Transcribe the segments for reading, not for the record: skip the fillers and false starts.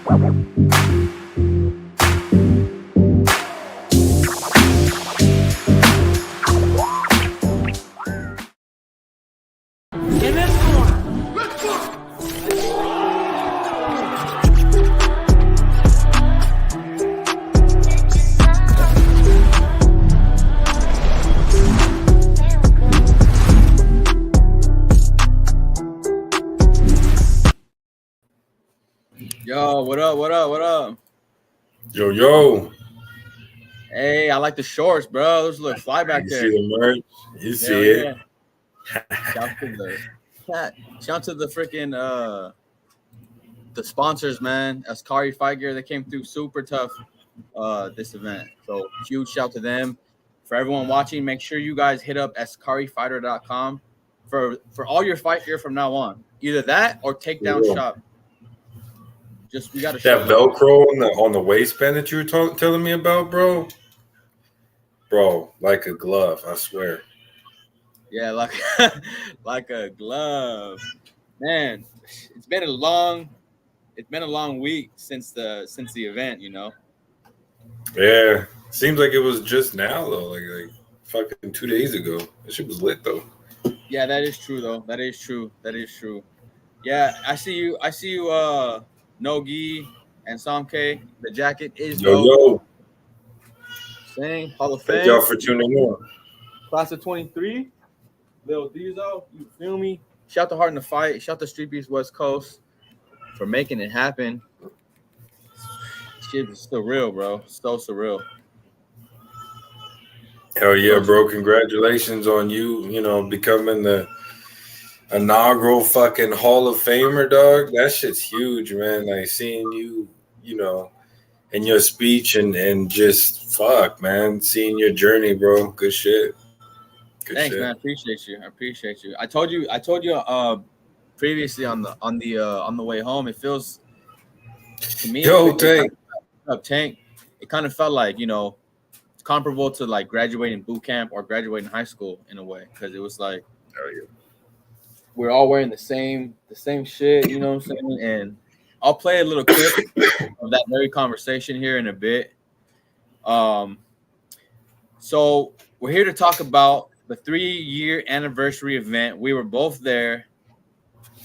Yo, what up? What up? What up? Yo. Hey, I like the shorts, bro. Those look fly back You there. see the merch? You see Hell it? Yeah. Shout to the freaking the sponsors, man. Ascari Fight Gear, they came through super tough this event. So huge shout to them. For everyone watching, make sure you guys hit up ascarifighter.com for all your fight gear from now on. Either that or Takedown Shop. Just we gotta that Velcro on the waistband that you were telling me about, bro. Bro, like a glove, I swear. Yeah, like like a glove. Man, it's been a long week since the event, you know. Yeah, seems like it was just now though, like fucking 2 days ago. That shit was lit though. Yeah, that is true though. That is true. Yeah, I see you. Nogi and Samke. The jacket is dope. Sing Hall of Fame. Thank y'all for tuning in. Class of 23. Lil Deezo, you feel me? Shout to Heart in the Fight. Shout to Streetbeefs West Coast for making it happen. Shit is surreal, bro. So surreal. Hell yeah, bro. Congratulations on you becoming the inaugural fucking Hall of Famer, dog. That shit's huge, man. Like seeing you, in your speech and just fuck, man. Seeing your journey, bro. Good shit. Thanks, man. I appreciate you. I told you previously on the way home. It feels to me. Tank. It kind of felt like comparable to like graduating boot camp or graduating high school in a way, because it was like we're all wearing the same shit. You know what I'm saying? And I'll play a little clip of that very conversation here in a bit. So we're here to talk about the 3-year anniversary event. We were both there.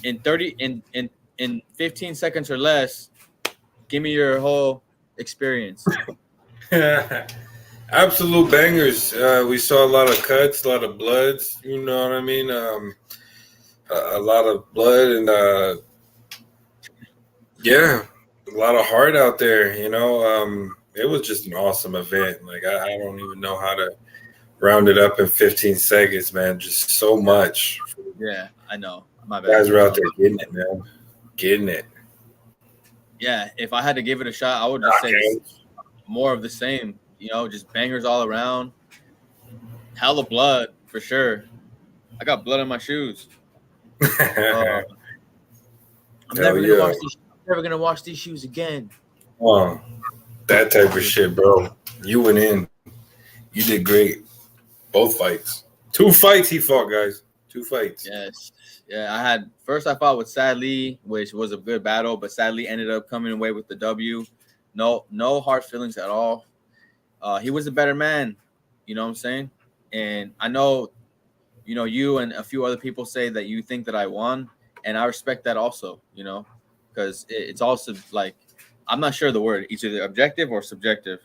In 15 seconds or less, give me your whole experience. Absolute bangers. We saw a lot of cuts, a lot of bloods. You know what I mean? A lot of blood and a lot of heart out there. It was just an awesome event. Like I don't even know how to round it up in 15 seconds, man. Just so much. Yeah, I know. My bad. Guys were out there getting it, man. Getting it. Yeah, if I had to give it a shot, I would just say more of the same. Just bangers all around. Hella blood for sure. I got blood on my shoes. I'm never gonna wash these shoes again. That type of shit, bro. You went in. You did great. Both fights. 2 fights he fought, guys. 2 fights. Yes. Yeah, I fought with Sad Lee, which was a good battle, but Sad Lee ended up coming away with the W. No hard feelings at all. He was a better man, you know what I'm saying? And I know, you and a few other people say that you think that I won, and I respect that also, because it's also like, I'm not sure the word, it's either objective or subjective,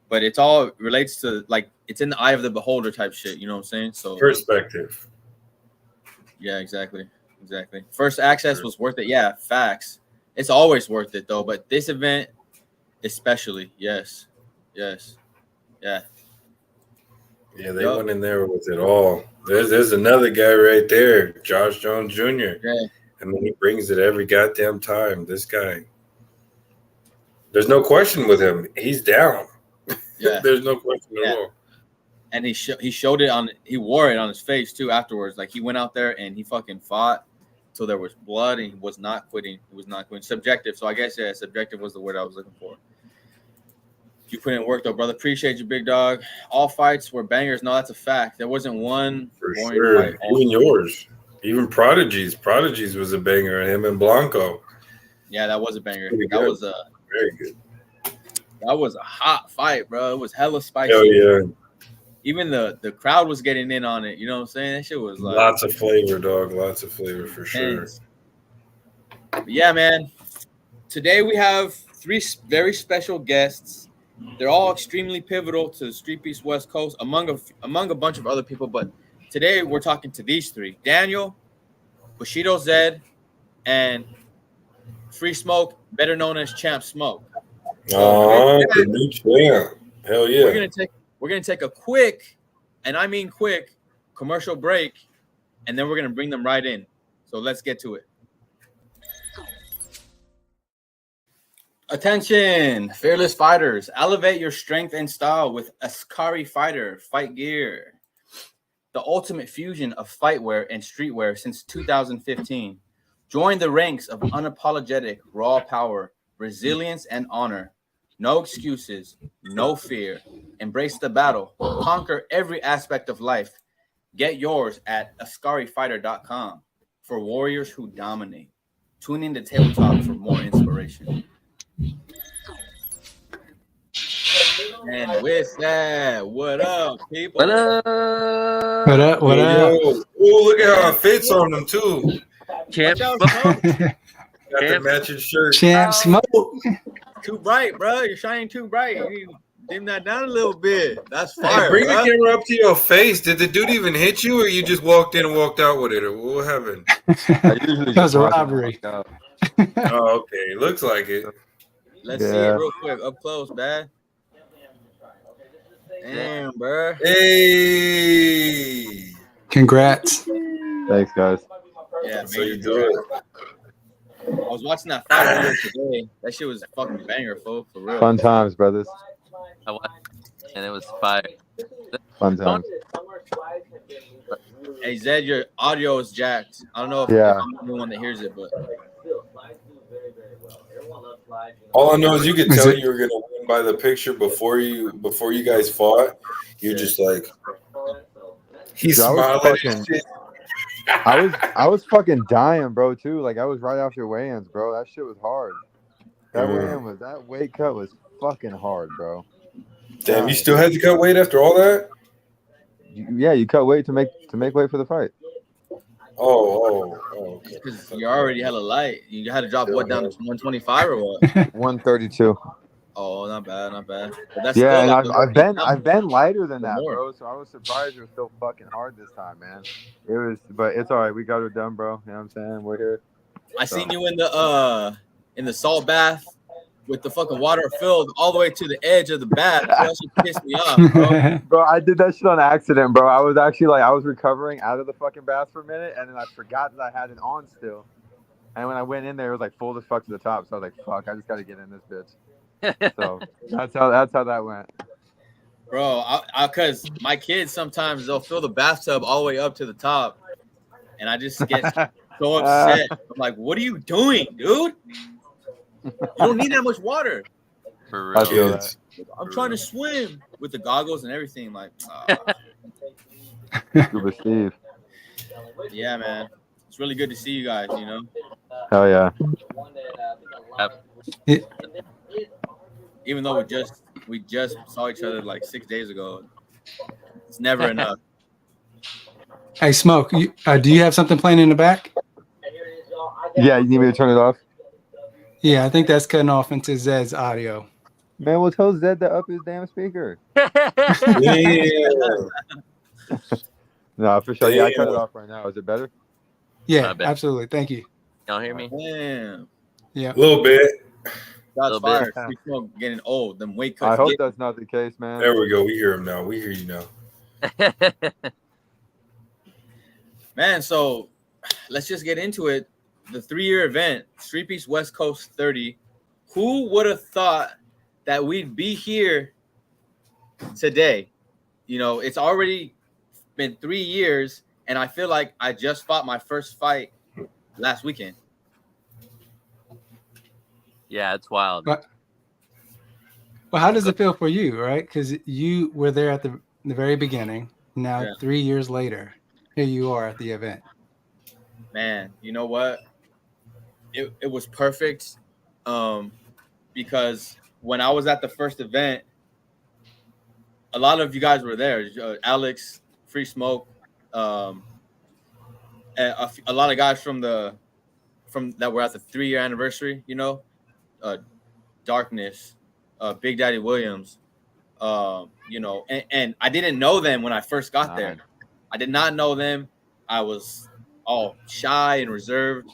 but it's all relates to like, it's in the eye of the beholder type shit, you know what I'm saying? So perspective. Yeah, exactly. First access was worth it. Yeah, facts. It's always worth it though, but this event especially, yes. Yeah. Yeah, they went in there with it all. There's another guy right there, Josh Jones Jr. Yeah. I mean, he brings it every goddamn time. This guy. There's no question with him. He's down. Yeah. There's no question at all. And he showed it he wore it on his face too afterwards. Like he went out there and he fucking fought till there was blood, and he was not quitting. Subjective. So I guess subjective was the word I was looking for. You put in work though, brother. Appreciate you, big dog. All fights were bangers. No, that's a fact. There wasn't one boring fight. Even yours. Even Prodigies. Prodigies was a banger. Him and Blanco. Yeah, that was a banger. Pretty That good. was a Very good. hot fight, bro. It was hella spicy. Hell yeah. Even the crowd was getting in on it. You know what I'm saying? That shit was like Lots of flavor, dog. Lots of flavor for sure. intense. But yeah, man. Today we have three very special guests. They're all extremely pivotal to the Streetbeefs West Coast, among a bunch of other people. But today we're talking to these three: Daniel, Bushido Zed, and Free Smoke, better known as Champ Smoke. The new champ. Hell yeah. We're gonna take a quick, and I mean quick, commercial break, and then we're gonna bring them right in. So let's get to it. Attention, fearless fighters! Elevate your strength and style with Askari Fighter Fight Gear, the ultimate fusion of fightwear and streetwear since 2015. Join the ranks of unapologetic raw power, resilience, and honor. No excuses, no fear. Embrace the battle. Conquer every aspect of life. Get yours at askarifighter.com for warriors who dominate. Tune in to Table Talk for more inspiration. And with that, what up, people? What up? What up? What up? Oh, look at how it fits on them too. Champ Watch out, Smoke. Got the matching shirt. Champ Smoke. Too bright, bro. You're shining too bright. You need to dim that down a little bit. That's Hey, fire. bring bro. the camera up to your face. Did the dude even hit you, or you just walked in and walked out with it, or what happened? That was a robbery. Oh, okay. Looks like it. Let's see it real quick, up close, man. Damn, bro. Hey. Congrats. Thanks, guys. Yeah, So you man. do it. I was watching that fight earlier today. That shit was a fucking banger, folks, for real. Fun times, brothers. I watched it, and it was fire. Fun times. Hey, Zed, your audio is jacked. I don't know if, Yeah. if I'm the only one that hears it, but All I know is you could Is tell it- you were gonna win by the picture before you guys fought. You're just like he's Dude, I was smiling. fucking- And shit. I was fucking dying, bro, too. Like I was right after weigh-ins, bro. That shit was hard. That weight cut was fucking hard, bro. Damn, you still had to cut weight after all that? Yeah, you cut weight to make weight for the fight. Okay. because you already had a light. You had to drop what down to 125 or what? 132. Oh, not bad, not bad. But that's Yeah, still and like I've been lighter than that, More. bro. So I was surprised it was so fucking hard this time, man. It was, but it's all right. We got it done, bro. You know what I'm saying? We're here. I seen you in the salt bath with the fucking water filled all the way to the edge of the bath. That shit pissed me off, bro. Bro, I did that shit on accident, bro. I was actually like, I was recovering out of the fucking bath for a minute, and then I forgot that I had it on still. And when I went in there, it was like full as fuck to the top. So I was like, fuck, I just got to get in this bitch. So that's how that went. Bro, because my kids sometimes they'll fill the bathtub all the way up to the top, and I just get so upset. I'm like, what are you doing, dude? You don't need that much water. For I real. feel Kids. I'm trying to swim with the goggles and everything. Like, Scuba Steve. yeah, man, it's really good to see you guys. You know, Hell yeah. even though we just saw each other like 6 days ago, it's never enough. Hey, Smoke, do you have something playing in the back? Yeah, you need me to turn it off? Yeah, I think that's cutting off into Zed's audio. Man, well, tell Zed to up his damn speaker. Yeah. No, for sure. Yeah, I cut Damn. it off right now. Is it better? Yeah, I bet. absolutely. Thank you. Y'all hear me? Damn, Yeah. A little bit. shots Little bit. fired. Free Smoke getting old. Them weight I cuts. hope that's not the case, man. There we go. We hear him now. We hear you now. Man, so let's just get into it. The 3-year event, Streetbeefs West Coast 30. Who would have thought that we'd be here today? You know, it's already been 3 years, and I feel like I just fought my first fight last weekend. Yeah, it's wild. Well, how does it feel for you, right? Because you were there at the very beginning. Now, Yeah. 3 years later, here you are at the event. Man, you know what? it was perfect, because when I was at the first event, a lot of you guys were there. Alex, Free Smoke, and a lot of guys from that were at the 3-year anniversary. Uh, Darkness, Big Daddy Williams. And I didn't know them when I first got there. I did not know them. I was all shy and reserved.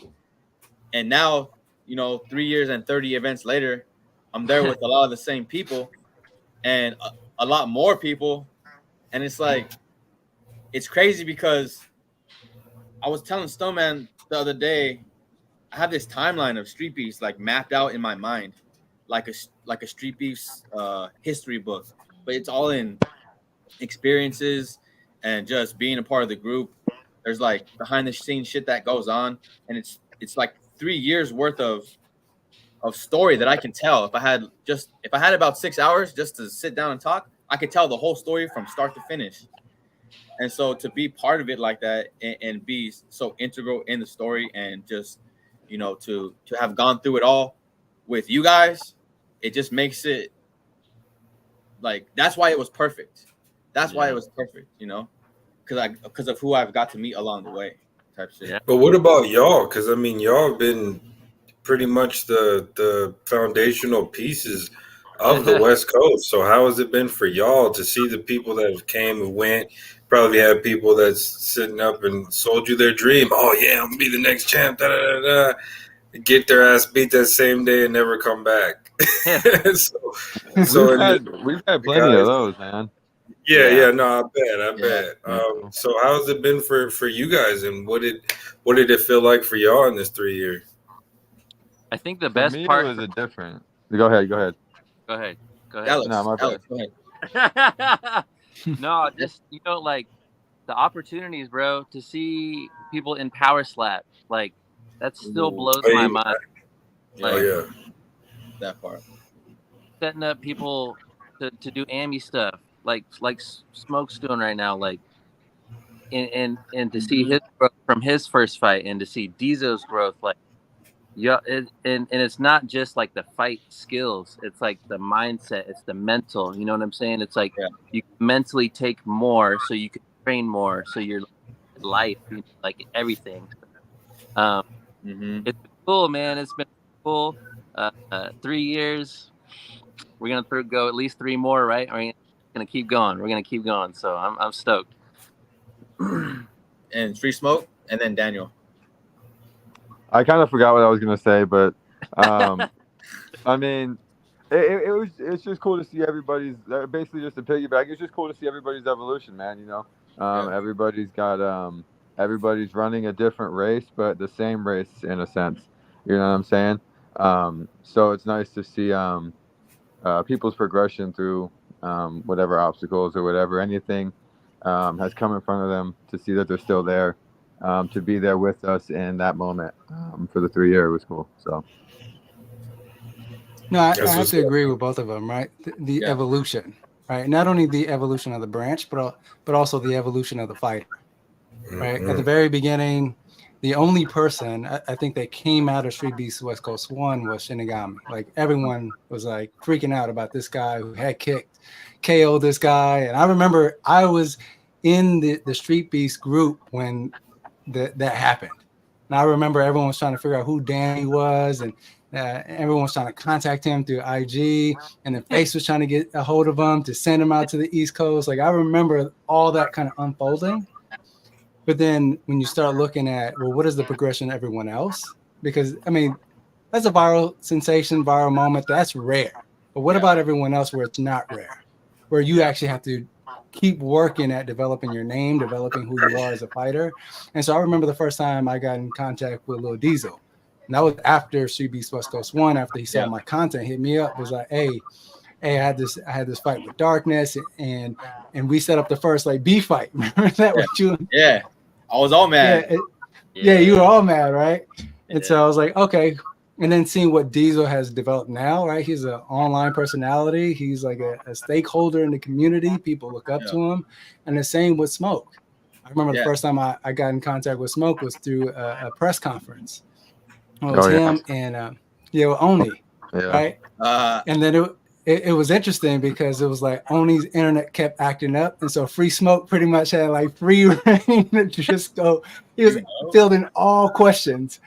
And now, 3 years and 30 events later, I'm there with a lot of the same people and a lot more people. And it's like, it's crazy because I was telling Stoneman the other day, I have this timeline of Streetbeefs like mapped out in my mind, like a Streetbeefs history book, but it's all in experiences and just being a part of the group. There's like behind the scenes shit that goes on, and it's like 3 years worth of story that I can tell. If I had about 6 hours just to sit down and talk, I could tell the whole story from start to finish. And so to be part of it like that and be so integral in the story and just, to have gone through it all with you guys, it just makes it like, that's why it was perfect. That's why it was perfect, because of who I've got to meet along the way, type shit. Yeah. But what about y'all? Because I mean, y'all have been pretty much the foundational pieces of the West Coast. So how has it been for y'all to see the people that have came and went? Probably have people that's sitting up and sold you their dream. Oh yeah, I'm gonna be the next champ. Da, da, da, da. Get their ass beat that same day and never come back. We've had plenty of those, man. Yeah, no, I bet. So how's it been for you guys, and what did it feel like for y'all in this 3 year? I think the For best me, part. it was a different. Go ahead. Go ahead. Alex, No, my bad. Go ahead. No, just like the opportunities, bro, to see people in power slap, like that still blows my mind. Like, that part. Setting up people to do AMI stuff, like Smoke's doing right now, like, and to see his growth from his first fight, and to see Deezo's growth, like, and it's not just like the fight skills, it's like the mindset, it's the mental, you know what I'm saying? It's like you mentally take more so you can train more, so your life, like everything. It's cool, man. It's been cool. 3 years. We're gonna go at least 3 more, right? We're gonna keep going. We're gonna keep going. So I'm stoked. And Free Smoke, and then Daniel. I kind of forgot what I was gonna say, but I mean, it's just cool to see everybody's. Basically, just to piggyback, it's just cool to see everybody's evolution, man. Everybody's got everybody's running a different race, but the same race in a sense. You know what I'm saying? So it's nice to see people's progression through whatever obstacles or whatever anything has come in front of them, to see that they're still there, to be there with us in that moment for the 3 year. It was cool. So no, I have to agree with both of them, right? The evolution, right? Not only the evolution of the branch, but also the evolution of the fighter, right? At the very beginning, the only person I think that came out of Streetbeefs West Coast 1 was Shinigami. Like, everyone was like freaking out about this guy who had KO'd this guy. And I remember I was in the Streetbeefs group when that happened. And I remember everyone was trying to figure out who Danny was, and everyone was trying to contact him through IG, and then Face was trying to get a hold of him to send him out to the East Coast. Like, I remember all that kind of unfolding. But then when you start looking at, well, what is the progression of everyone else? Because, I mean, that's a viral sensation, viral moment. That's rare. But what about everyone else where it's not rare? Where you actually have to keep working at developing your name, developing who you are as a fighter. And so I remember the first time I got in contact with Lil Deezo. And that was after Streetbeefs West Coast 1, after he saw my content, hit me up, was like, hey, I had this fight with Darkness, and we set up the first like beef fight. Remember that with you? Yeah. I was all mad. Yeah, you were all mad, right? And so I was like, okay. And then seeing what Deezo has developed now, right? He's an online personality. He's like a stakeholder in the community. People look up to him. And the same with Smoke. I remember the first time I got in contact with Smoke was through a press conference. Well, it was Oh, yeah. him and Oni, Yeah. right? Uh, And then it was interesting because it was like Oni's internet kept acting up, and so Free Smoke pretty much had like free reign to just go. He was fielding all questions,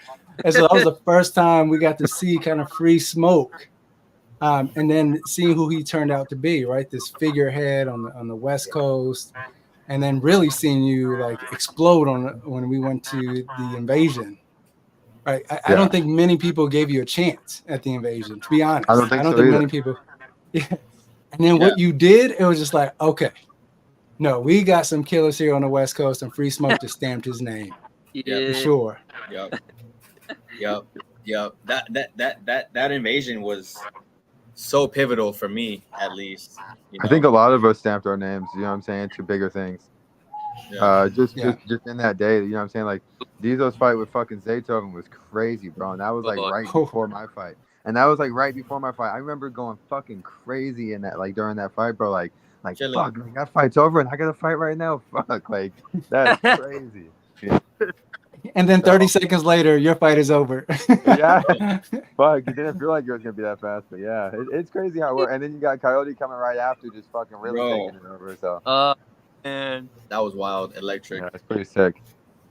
and so that was the first time we got to see kind of Free Smoke, and then seeing who he turned out to be, right? This figurehead on the West Coast, and then really seeing you like explode when we went to the invasion. Right. I don't think many people gave you a chance at the invasion, to be honest. I don't think so either. Many people. Yeah. And then what you did, it was just like, okay, no, we got some killers here on the West Coast, and Free Smoke just stamped his name. Yeah. For sure. Yep. That invasion was so pivotal for me, at least. You know? I think a lot of us stamped our names, you know what I'm saying, to bigger things. Yeah. Just in that day, you know what I'm saying? Like Deezo's fight with fucking Zaytoven was crazy, bro. And that was like right before my fight. And that was like right before my fight. I remember going fucking crazy in that, like during that fight, bro. Like fuck, like, that fight's over and I got to fight right now. Fuck, like that's crazy. And then 30 seconds later, your fight is over. Yeah, fuck. You didn't feel like it was gonna be that fast, but yeah, it's crazy how it works. And then you got Coyote coming right after, just fucking really taking it over. So. And that was wild, electric. Yeah, it's pretty sick.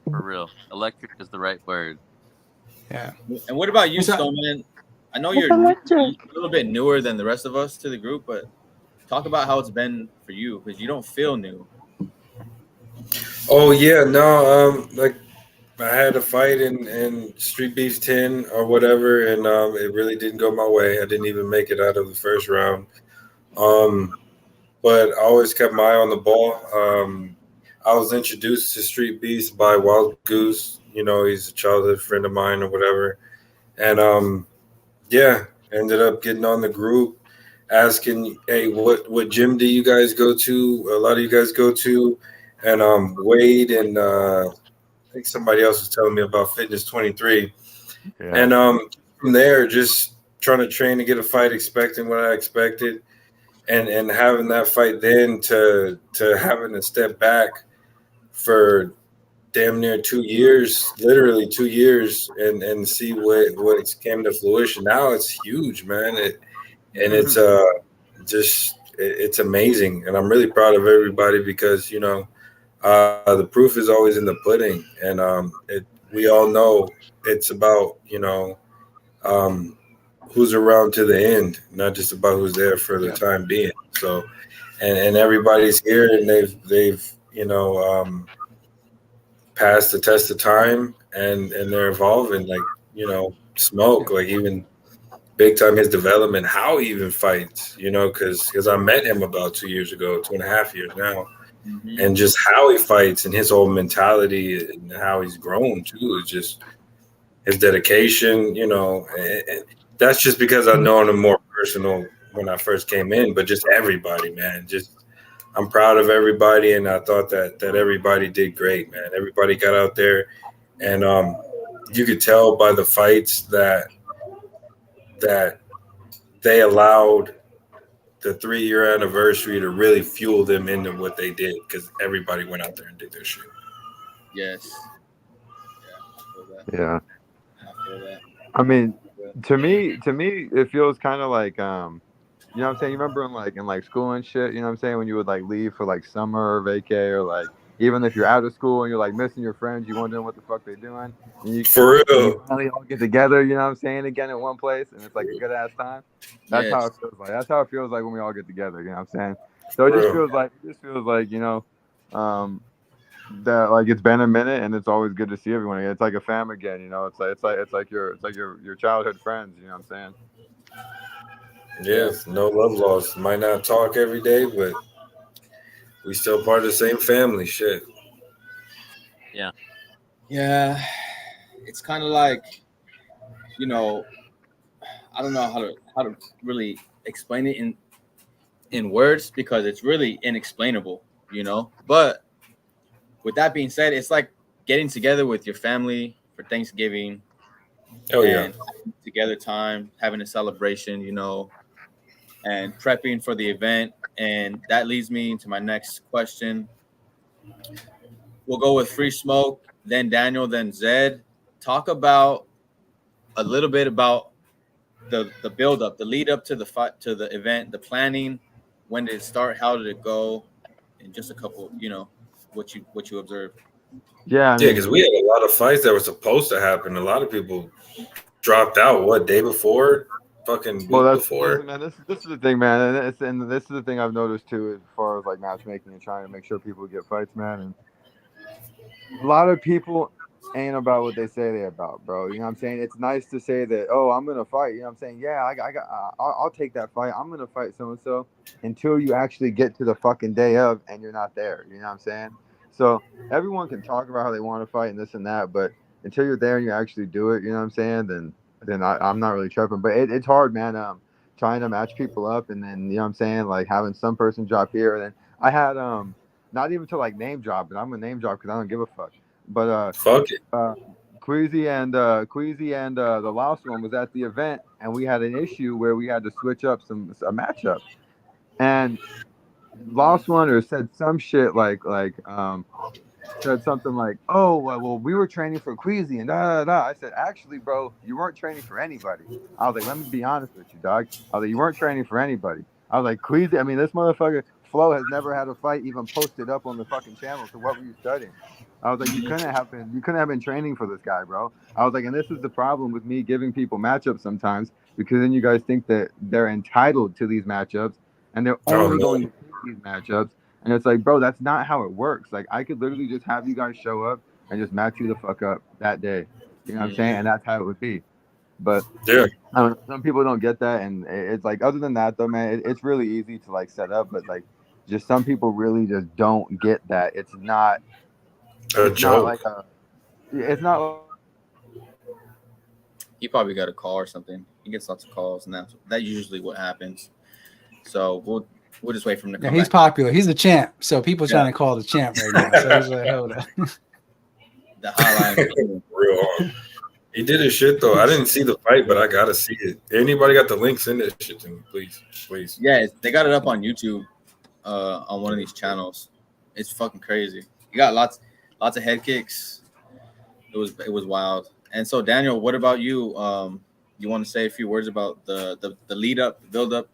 For real, electric is the right word. Yeah. And what about you, Stoneman? I know you're a little bit newer than the rest of us to the group, but talk about how it's been for you because you don't feel new. Oh yeah, no, like I had a fight in Streetbeefs 10 or whatever, and it really didn't go my way. I didn't even make it out of the first round. But I always kept my eye on the ball. I was introduced to Streetbeefs by Wild Goose. You know, he's a childhood friend of mine or whatever. And ended up getting on the group, asking, hey, what gym do you guys go to? A lot of you guys go to. And Wade and I think somebody else was telling me about Fitness 23. Yeah. And from there, just trying to train to get a fight, expecting what I expected. And having that fight then to having to step back for damn near 2 years, literally 2 years, and see what came to fruition. Now it's huge, man. It's amazing, and I'm really proud of everybody because you know the proof is always in the pudding, and we all know it's about who's around to the end, not just about who's there for the time being. So, and everybody's here, and they've passed the test of time, and they're evolving. Like Smoke, like even big time his development, how he even fights. Because I met him about 2 years ago, 2.5 years now, and just how he fights and his whole mentality and how he's grown too is just his dedication. And that's just because I've known him more personal when I first came in, but just everybody, man. I'm proud of everybody, and I thought that everybody did great, man. Everybody got out there, and you could tell by the fights that they allowed the 3-year anniversary to really fuel them into what they did because everybody went out there and did their shit. Yes. Yeah. I feel that. I mean, to me, it feels kind of like, you know what I'm saying? You remember in school and shit, you know what I'm saying? When you would like leave for like summer or vacay, or like even if you're out of school and you're like missing your friends, you wondering what the fuck they're doing. And you finally all get together, you know what I'm saying? Again in one place, and it's like a good ass time. That's how it feels like. That's how it feels like when we all get together. You know what I'm saying? So it just feels like that like it's been a minute, and it's always good to see everyone again. It's like a fam again, It's like your childhood friends. You know what I'm saying? Yes, no love lost. Might not talk every day, but we still part of the same family. Shit. Yeah. Yeah. It's kind of like, I don't know how to really explain it in words because it's really inexplainable, But with that being said, it's like getting together with your family for Thanksgiving. Oh yeah. Together time, having a celebration, and prepping for the event. And that leads me to my next question. We'll go with Free Smoke, then Daniel, then Zed. Talk about a little bit about the build up, the lead up to the fight, to the event, the planning, when did it start, how did it go, and just a couple, what you observed. Yeah, I Yeah, mean, because we had a lot of fights that were supposed to happen. A lot of people dropped out. What, day before? Fucking well, week that's before. man. This is the thing, man, and this is the thing I've noticed too, as far as like matchmaking and trying to make sure people get fights, man. And a lot of people ain't about what they say they're about, bro. You know what I'm saying? It's nice to say that, oh, I'm gonna fight. You know what I'm saying? Yeah, I'll take that fight. I'm gonna fight so and so, until you actually get to the fucking day of and you're not there. You know what I'm saying? So everyone can talk about how they want to fight and this and that, but until you're there and you actually do it, you know what I'm saying? Then I'm not really tripping. But it's hard, man. Trying to match people up, and then you know what I'm saying, like having some person drop here. And then I had not even to like name drop, but I'm gonna name drop because I don't give a fuck. But Fuck it. Queasy and the last one was at the event, and we had an issue where we had to switch up a matchup, and last one or said some shit like said something like, "Oh, well, we were training for Queasy and da da da." I said, "Actually, bro, you weren't training for anybody." I was like, "Let me be honest with you, dog." I was like, "You weren't training for anybody." I was like, "Queasy, I mean, this motherfucker Flo has never had a fight even posted up on the fucking channel. So what were you studying?" I was like, "You couldn't have been training for this guy, bro." I was like, "And this is the problem with me giving people matchups sometimes, because then you guys think that they're entitled to these matchups and they're Oh, only no. going to take these matchups." And it's like, bro, that's not how it works. Like, I could literally just have you guys show up and just match you the fuck up that day. You know what I'm saying? And that's how it would be. But Yeah. I don't know, some people don't get that. And it's like, other than that, though, man, it's really easy to like set up. But like, just some people really just don't get that. It's not Joke. like it's not. He probably got a call or something. He gets lots of calls, and that's usually what happens. So we'll just wait for him to Yeah, come he's back. popular. He's a champ. So people trying Yeah. to call the champ right now. So he's like, hold up. The hotline. Real hard. He did his shit though. I didn't see the fight, but I gotta see it. Anybody got the link? Send that shit to me, please. Yeah, they got it up on YouTube, on one of these channels. It's fucking crazy. You got lots of head kicks. It was wild. And so, Daniel, what about you? You want to say a few words about the lead up, the build up?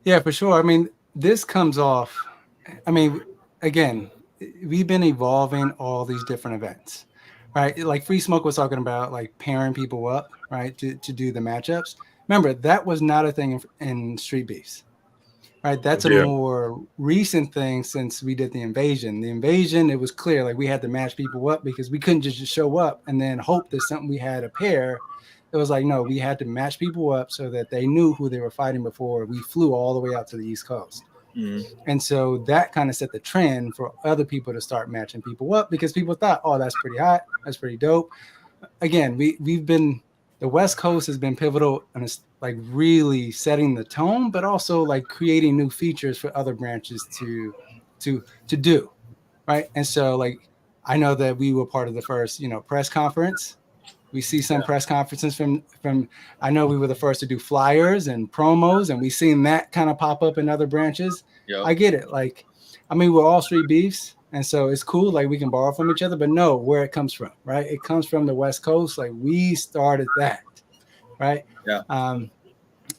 Yeah, for sure. I mean, this comes off. I mean, again, we've been evolving all these different events, right? Like Free Smoke was talking about, like pairing people up, right, to do the matchups. Remember, that was not a thing in Street Beefs, right? That's a more recent thing since we did the invasion. The invasion, it was clear, like we had to match people up because we couldn't just show up and then hope that something we had a pair. It was like, no, we had to match people up so that they knew who they were fighting before we flew all the way out to the East Coast. Mm-hmm. And so that kind of set the trend for other people to start matching people up, because people thought, oh, that's pretty hot. That's pretty dope. Again, we've been, the West Coast has been pivotal, and it's like really setting the tone, but also like creating new features for other branches to do. Right. And so like, I know that we were part of the first, press conference. We see some press conferences from, I know we were the first to do flyers and promos, and we've seen that kind of pop up in other branches. Yep. I get it. Like, I mean, we're all Street Beefs, and so it's cool. Like, we can borrow from each other, but know where it comes from, right? It comes from the West Coast. Like, we started that, right? Yeah.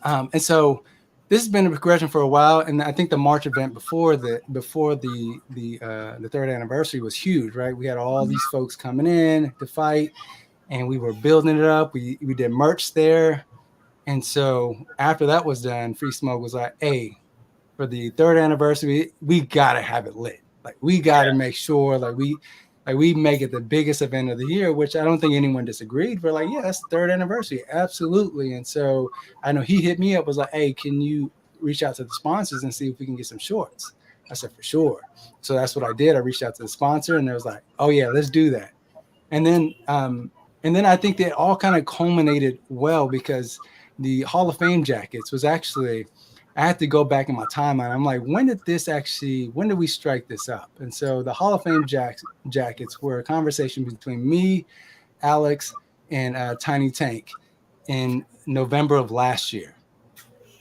And so this has been a progression for a while, and I think the March event before the third anniversary was huge, right? We had all these folks coming in to fight, and we were building it up. We did merch there. And so after that was done, Free Smoke was like, hey, for the third anniversary, we got to have it lit. Like, we got to make sure we make it the biggest event of the year, which I don't think anyone disagreed. We're like, yeah, that's the third anniversary. Absolutely. And so I know he hit me up, was like, hey, can you reach out to the sponsors and see if we can get some shorts? I said, for sure. So that's what I did. I reached out to the sponsor, and it was like, oh yeah, let's do that. And then I think they all kind of culminated well, because the Hall of Fame jackets was actually, I had to go back in my timeline. I'm like, when did we strike this up? And so the Hall of Fame jackets were a conversation between me, Alex, and Tiny Tank in November of last year.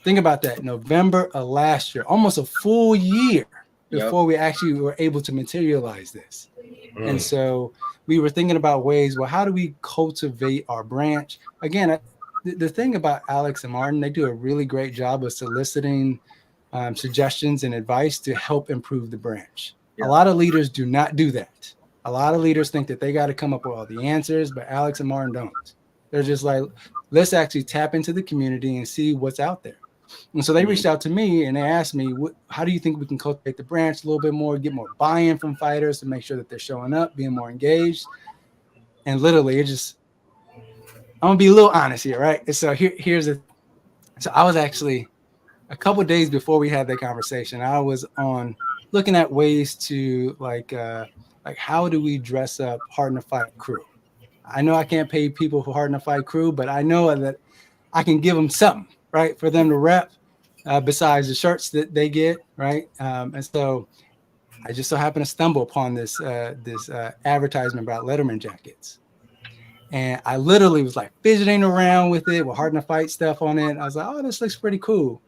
Think about that. November of last year, almost a full year. before we actually were able to materialize this. And so we were thinking about ways, well, how do we cultivate our branch? Again, the thing about Alex and Martin, they do a really great job of soliciting suggestions and advice to help improve the branch. A lot of leaders do not do that. A lot of leaders think that they got to come up with all the answers, but Alex and Martin don't. They're just like, let's actually tap into the community and see what's out there. And so they reached out to me and they asked me, how do you think we can cultivate the branch a little bit more, get more buy-in from fighters to make sure that they're showing up, being more engaged? And literally, I'm gonna be a little honest here, right? And so so I was actually, a couple of days before we had that conversation, I was on looking at ways to like how do we dress up Hard to Fight crew? I know I can't pay people for Hard to Fight crew, but I know that I can give them something, right, for them to rep besides the shirts that they get, right? And so I just so happened to stumble upon this advertisement about Letterman jackets. And I literally was like fidgeting around with it with Hard to Fight stuff on it. I was like, oh, this looks pretty cool.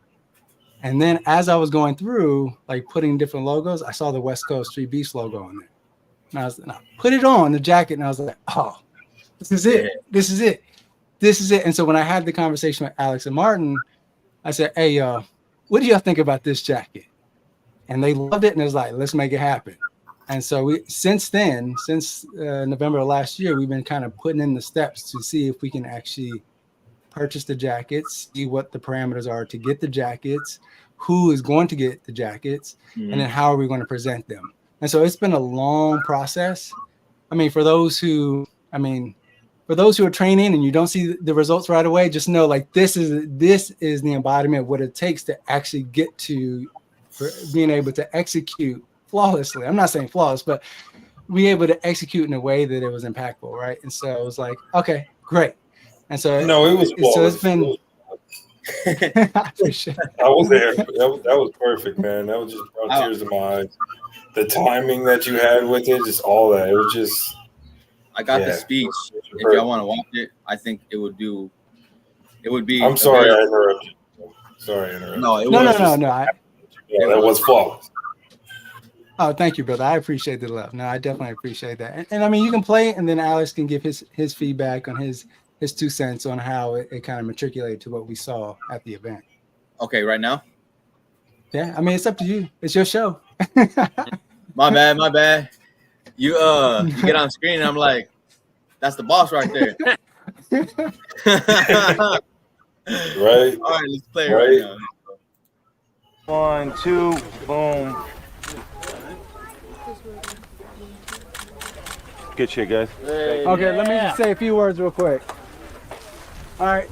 And then as I was going through, like putting different logos, I saw the West Coast Streetbeefs logo on there. And I put it on the jacket and I was like, oh, this is it. This is it. This is it. And so when I had the conversation with Alex and Martin, I said, hey, y'all, what do y'all think about this jacket? And they loved it. And it was like, let's make it happen. And so since November of last year, we've been kind of putting in the steps to see if we can actually purchase the jackets, see what the parameters are to get the jackets, who is going to get the jackets, and then how are we going to present them. And so it's been a long process. I mean, for those who are training and you don't see the results right away, just know like this is the embodiment of what it takes to actually get to being able to execute flawlessly. I'm not saying flawless, but be able to execute in a way that it was impactful, right? And so it was like, okay, great. And so no, it was flawless. So it's been. I appreciate it. I was there. That was perfect, man. That was just brought tears to my eyes. The timing that you had with it, just all that. It was just. I got the speech. If y'all want to watch it, I think it would be. I'm sorry I interrupted. Sorry I interrupted. No, that was flawless. Oh, thank you, brother. I appreciate the love. No, I definitely appreciate that. And I mean, you can play it, and then Alex can give his feedback on his 2 cents on how it kind of matriculated to what we saw at the event. Okay, right now? Yeah, I mean, it's up to you. It's your show. My bad. You get on screen and I'm like, that's the boss right there. Right. All right, let's play right now. 1, 2, boom. Good shit, guys. Okay, let me just say a few words real quick. All right.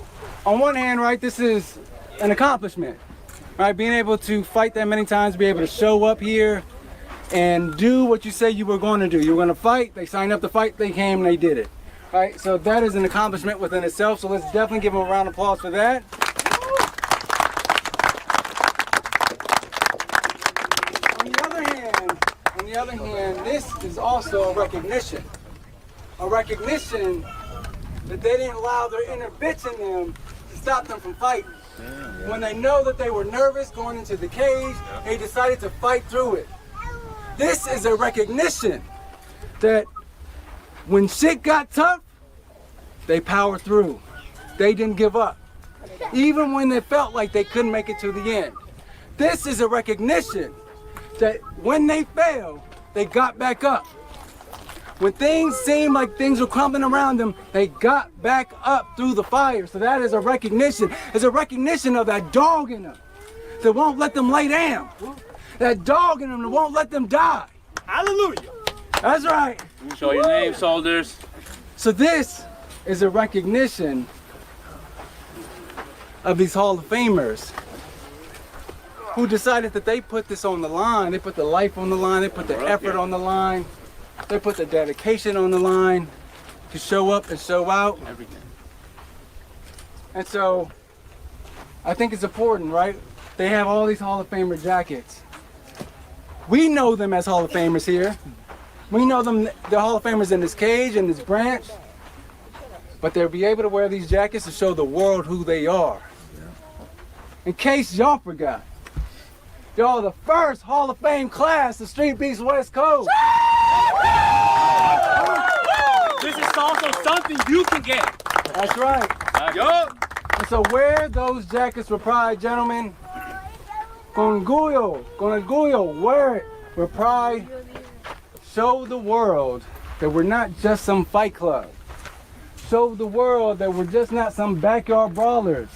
On one hand, right, this is an accomplishment. Right, being able to fight that many times, be able to show up here and do what you say you were going to do. You were going to fight. They signed up to fight. They came and they did it. All right. So that is an accomplishment within itself. So let's definitely give them a round of applause for that. On the other hand, this is also a recognition that they didn't allow their inner bitch in them to stop them from fighting. When they know that they were nervous going into the cage, they decided to fight through it. This is a recognition that when shit got tough, they powered through. They didn't give up. Even when they felt like they couldn't make it to the end. This is a recognition that when they failed, they got back up. When things seemed like things were crumbling around them, they got back up through the fire. So that is a recognition. It's a recognition of that dog in them that won't let them lay down. That dog in them that won't let them die. Hallelujah. That's right. Show your name, soldiers. So this is a recognition of these Hall of Famers who decided that they put this on the line. They put the life on the line. They put the effort on the line. They put the dedication on the line to show up and show out. Everything. And so I think it's important, right? They have all these Hall of Famer jackets. We know them as Hall of Famers here. We know them, the Hall of Famers in this cage, in this branch. But they'll be able to wear these jackets to show the world who they are. In case y'all forgot, Y'all the first Hall of Fame class of Streetbeefs West Coast. This is also something you can get. That's right. Yup. And so wear those jackets with pride, gentlemen. Con orgullo, wear it with pride. Show the world that we're not just some fight club. Show the world that we're just not some backyard brawlers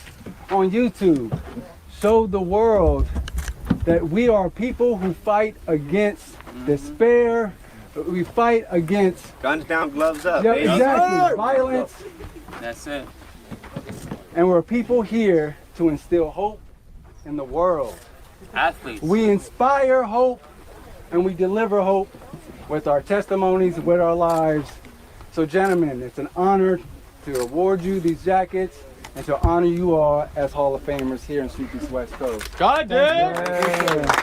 on YouTube. Show the world that we are people who fight against despair. We fight against Guns down, gloves up. yeah, baby. exactly, violence. That's it. And we're people here to instill hope in the world. Athletes. We inspire hope and we deliver hope with our testimonies, with our lives. So gentlemen, it's an honor to award you these jackets and to honor you all as Hall of Famers here in Streetbeefs West Coast. God damn. Yeah.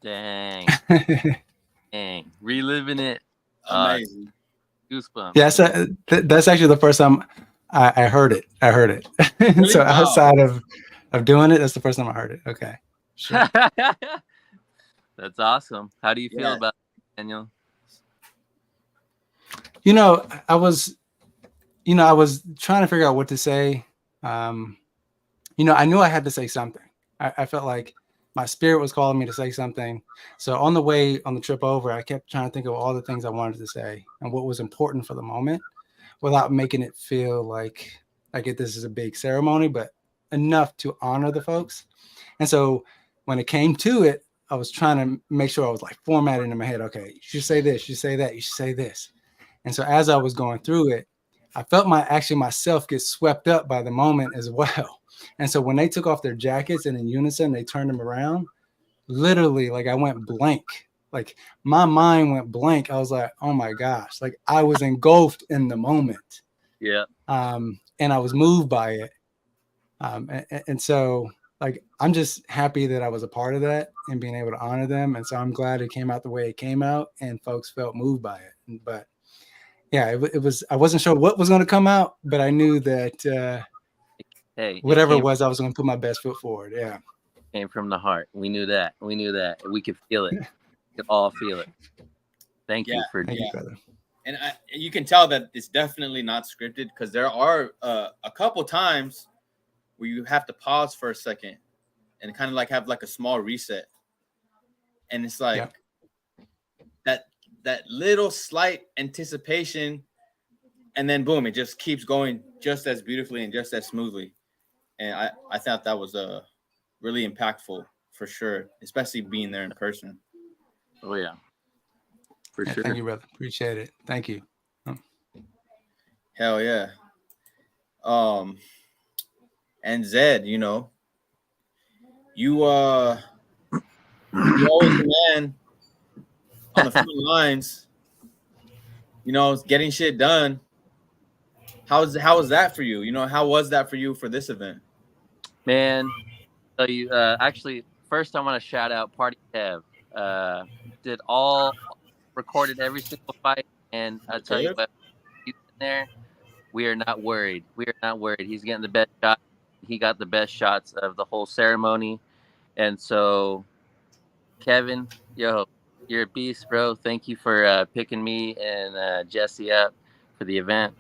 Dang. Dang. Reliving it. Amazing. Goosebumps. Yeah, so that's actually the first time I heard it. Really? So Wow. outside of doing it, that's the first time I heard it. Okay. Sure. That's awesome. How do you feel Yeah. about it, Daniel? You know, I was trying to figure out what to say. You know, I knew I had to say something. I felt like my spirit was calling me to say something. So on the way, on the trip over, I kept trying to think of all the things I wanted to say and what was important for the moment without making it feel like this is a big ceremony, but enough to honor the folks. And so when it came to it, I was trying to make sure I was like formatting in my head. Okay, you should say this, you should say that, you should say this. And so as I was going through it, I felt myself get swept up by the moment as well. And so when they took off their jackets and in unison, they turned them around, literally, like I went blank. Like my mind went blank. I was like, oh my gosh, like I was engulfed in the moment. Yeah. And I was moved by it. And so like, I'm just happy that I was a part of that and being able to honor them. And so I'm glad it came out the way it came out and folks felt moved by it. But yeah, it was, I wasn't sure what was going to come out, but I knew that Hey, whatever it was, I was going to put my best foot forward. Yeah. Came from the heart. We knew that. We could feel it. We could all feel it. Thank you for Thank you, brother. And you can tell that it's definitely not scripted because there are a couple times where you have to pause for a second and kind of like have like a small reset. And it's like that little slight anticipation, and then boom, it just keeps going just as beautifully and just as smoothly. And I thought that was really impactful for sure, especially being there in person. Oh yeah. For sure. Thank you, brother. Appreciate it. Thank you. Hell yeah. And Zed, you know, you always the man on the front lines, you know, getting shit done. How was that for you? You know, how was that for you for this event? Man, so you actually first I want to shout out Party Kev. Recorded every single fight, and I tell you what, he's in there. We are not worried. He's getting the best shot. He got the best shots of the whole ceremony, and so Kevin, yo, you're a beast, bro. Thank you for picking me and Jesse up for the event.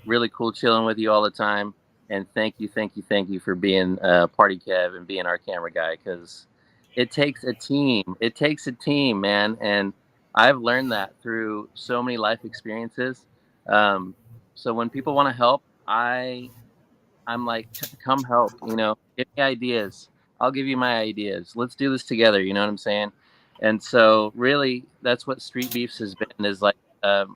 Really cool chilling with you all the time. And thank you for being Party Kev and being our camera guy, because it takes a team. It takes a team, man. And I've learned that through so many life experiences. So when people want to help, I'm like, come help, you know, give me ideas. I'll give you my ideas. Let's do this together. You know what I'm saying? And so really that's what Streetbeefs has been, is like a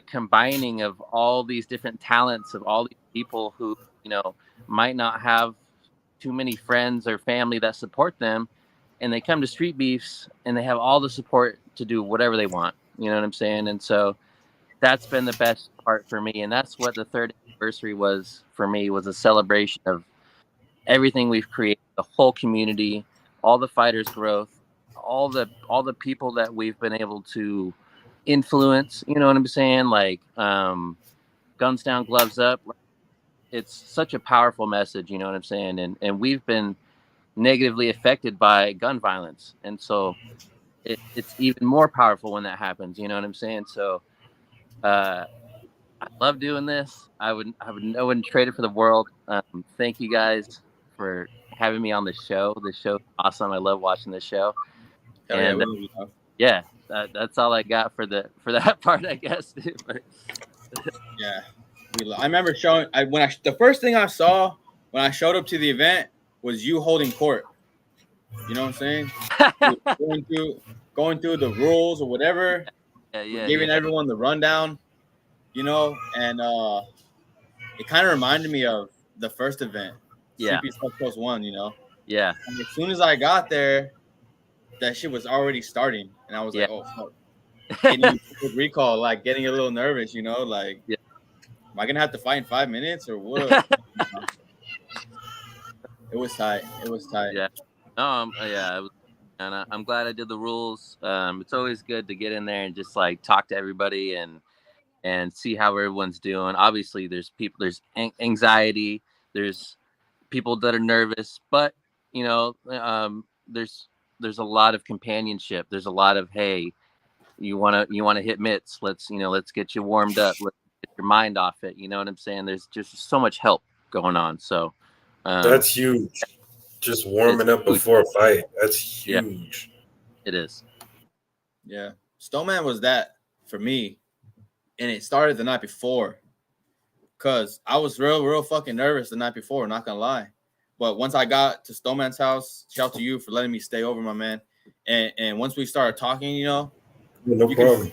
combining of all these different talents of all these people who, you know, might not have too many friends or family that support them, and they come to Streetbeefs and they have all the support to do whatever they want. You know what I'm saying? And so that's been the best part for me, and that's what the third anniversary was for me, was a celebration of everything we've created, the whole community, all the fighters' growth, all the people that we've been able to influence. You know what I'm saying? Like, guns down, gloves up. It's such a powerful message. You know what I'm saying? And we've been negatively affected by gun violence, and so it's even more powerful when that happens. You know what I'm saying? So. I love doing this. I wouldn't trade it for the world. Thank you guys for having me on the show. The show's awesome. I love watching the show. Hell And yeah, we love you, dog. yeah, that's all I got for that part, I guess. Yeah, I remember showing. The first thing I saw when I showed up to the event was you holding court. You know what I'm saying? going through the rules or whatever. Giving everyone the rundown. You know, and it kind of reminded me of the first event, Streetbeefs Plus One. You know. Yeah. And as soon as I got there, that shit was already starting, and I was like, "Oh fuck!" Getting recall, like getting a little nervous. You know, like, am I gonna have to fight in 5 minutes or what? It was tight. It was tight. Yeah. No. Yeah. And I'm glad I did the rules. It's always good to get in there and just like talk to everybody and see how everyone's doing. Obviously, there's anxiety, there's people that are nervous, but you know, there's a lot of companionship. There's a lot of, hey, you wanna hit mitts? Let's get you warmed up. Let's get your mind off it. You know what I'm saying? There's just so much help going on. So that's huge. Just warming up before a fight. That's huge. Yeah, it is. Yeah, Stoneman was that for me. And it started the night before, cause I was real fucking nervous the night before. Not gonna lie, but once I got to Stoneman's house, shout out to you for letting me stay over, my man. And once we started talking, you know, no problem.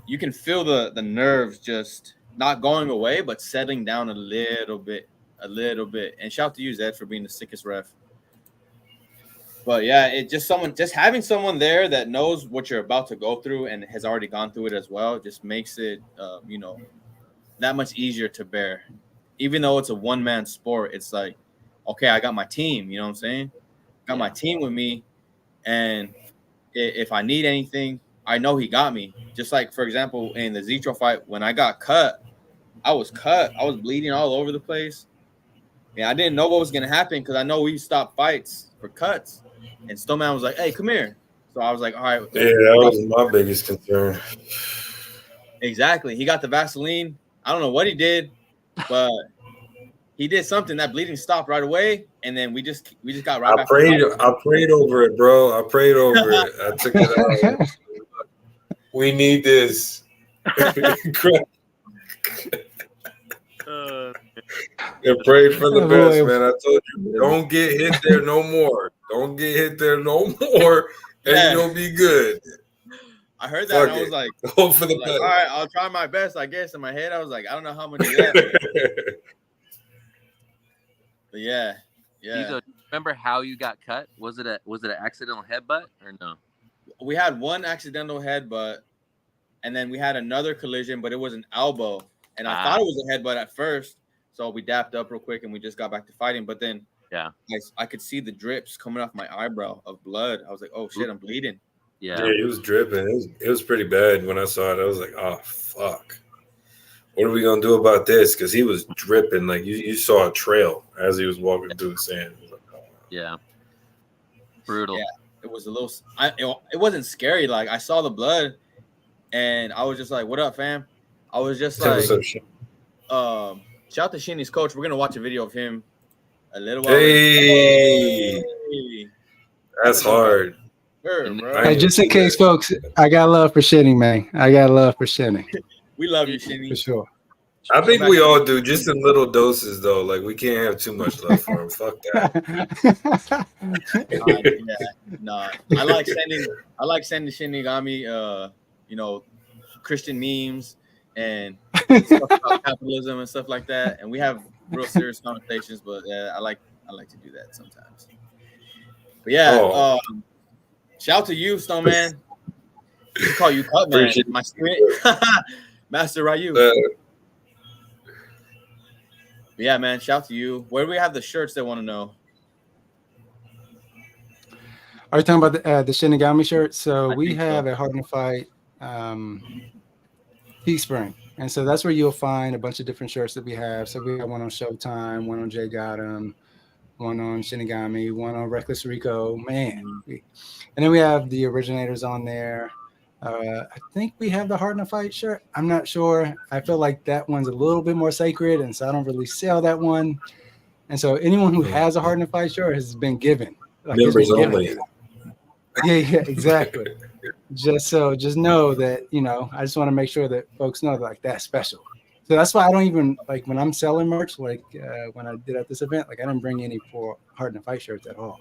You can feel the nerves just not going away, but settling down a little bit. And shout out to you, Zed, for being the sickest ref. But yeah, it just having someone there that knows what you're about to go through and has already gone through it as well just makes it, you know, that much easier to bear. Even though it's a one-man sport, it's like, okay, I got my team. You know what I'm saying? Got my team with me, and if I need anything, I know he got me. Just like, for example, in the Zetro fight, when I got cut, I was bleeding all over the place. And I didn't know what was gonna happen because I know we stopped fights for cuts. And Stoneman was like, "Hey, come here." So I was like, "All right." Yeah, that was my biggest concern. Exactly. He got the Vaseline. I don't know what he did, but he did something. That bleeding stopped right away, and then we just got right back. I prayed over it, bro. I prayed over it. I took it out. We need this. And prayed for the best, man. I told you, don't get hit there no more. Don't get hit there no more, and you'll be good. I heard that, and I was like, hope for the best. All right, I'll try my best, I guess. In my head, I was like, I don't know how I'm gonna do that. But yeah. Deezo, do you remember how you got cut? Was it an accidental headbutt or no? We had one accidental headbutt, and then we had another collision, but it was an elbow. And I thought it was a headbutt at first. So we dapped up real quick and we just got back to fighting. But then I could see the drips coming off my eyebrow of blood. I was like, oh shit, I'm bleeding. Yeah, it was dripping. It was pretty bad when I saw it. I was like, oh fuck. What are we gonna do about this? Because he was dripping. Like you saw a trail as he was walking through the sand. Like, oh. Yeah. Brutal. Yeah. It was a little it wasn't scary. Like I saw the blood and I was just like, what up, fam? I was just like, shout out to Shinny's coach. We're gonna watch a video of him a little while. Hey, that's hard. Sure, bro. Hey, just in case, folks, I got love for Shinny, man. I got love for Shinny. We love you, Shinny, for sure. I think we all do, just in little doses, though. Like we can't have too much love for him. Fuck that. No. I like sending Shinigami, you know, Christian memes and stuff about capitalism and stuff like that. And we have real serious conversations, but I like to do that sometimes. But yeah, shout out to you, Stoneman. We call you Cut Man. Appreciate My spirit. Master Ryu. Yeah, man. Shout to you. Where do we have the shirts they want to know? Are you talking about the Shinigami shirt? So I we think have so. a Hard to Fight Teespring. And so that's where you'll find a bunch of different shirts that we have. So we have one on Showtime, one on Jay Gotham, one on Shinigami, one on Reckless Rico. Man. And then we have the originators on there. I think we have the Hard to Fight shirt. I'm not sure. I feel like that one's a little bit more sacred, and so I don't really sell that one. And so anyone who has a Hard to Fight shirt has been given. Like, it's Members been given only. to them. Yeah, exactly. Just know that, you know, I just want to make sure that folks know that, like, that's special. So that's why I don't even, like, when I'm selling merch, like when I did at this event, like, I didn't bring any for Hard to Fight shirts at all.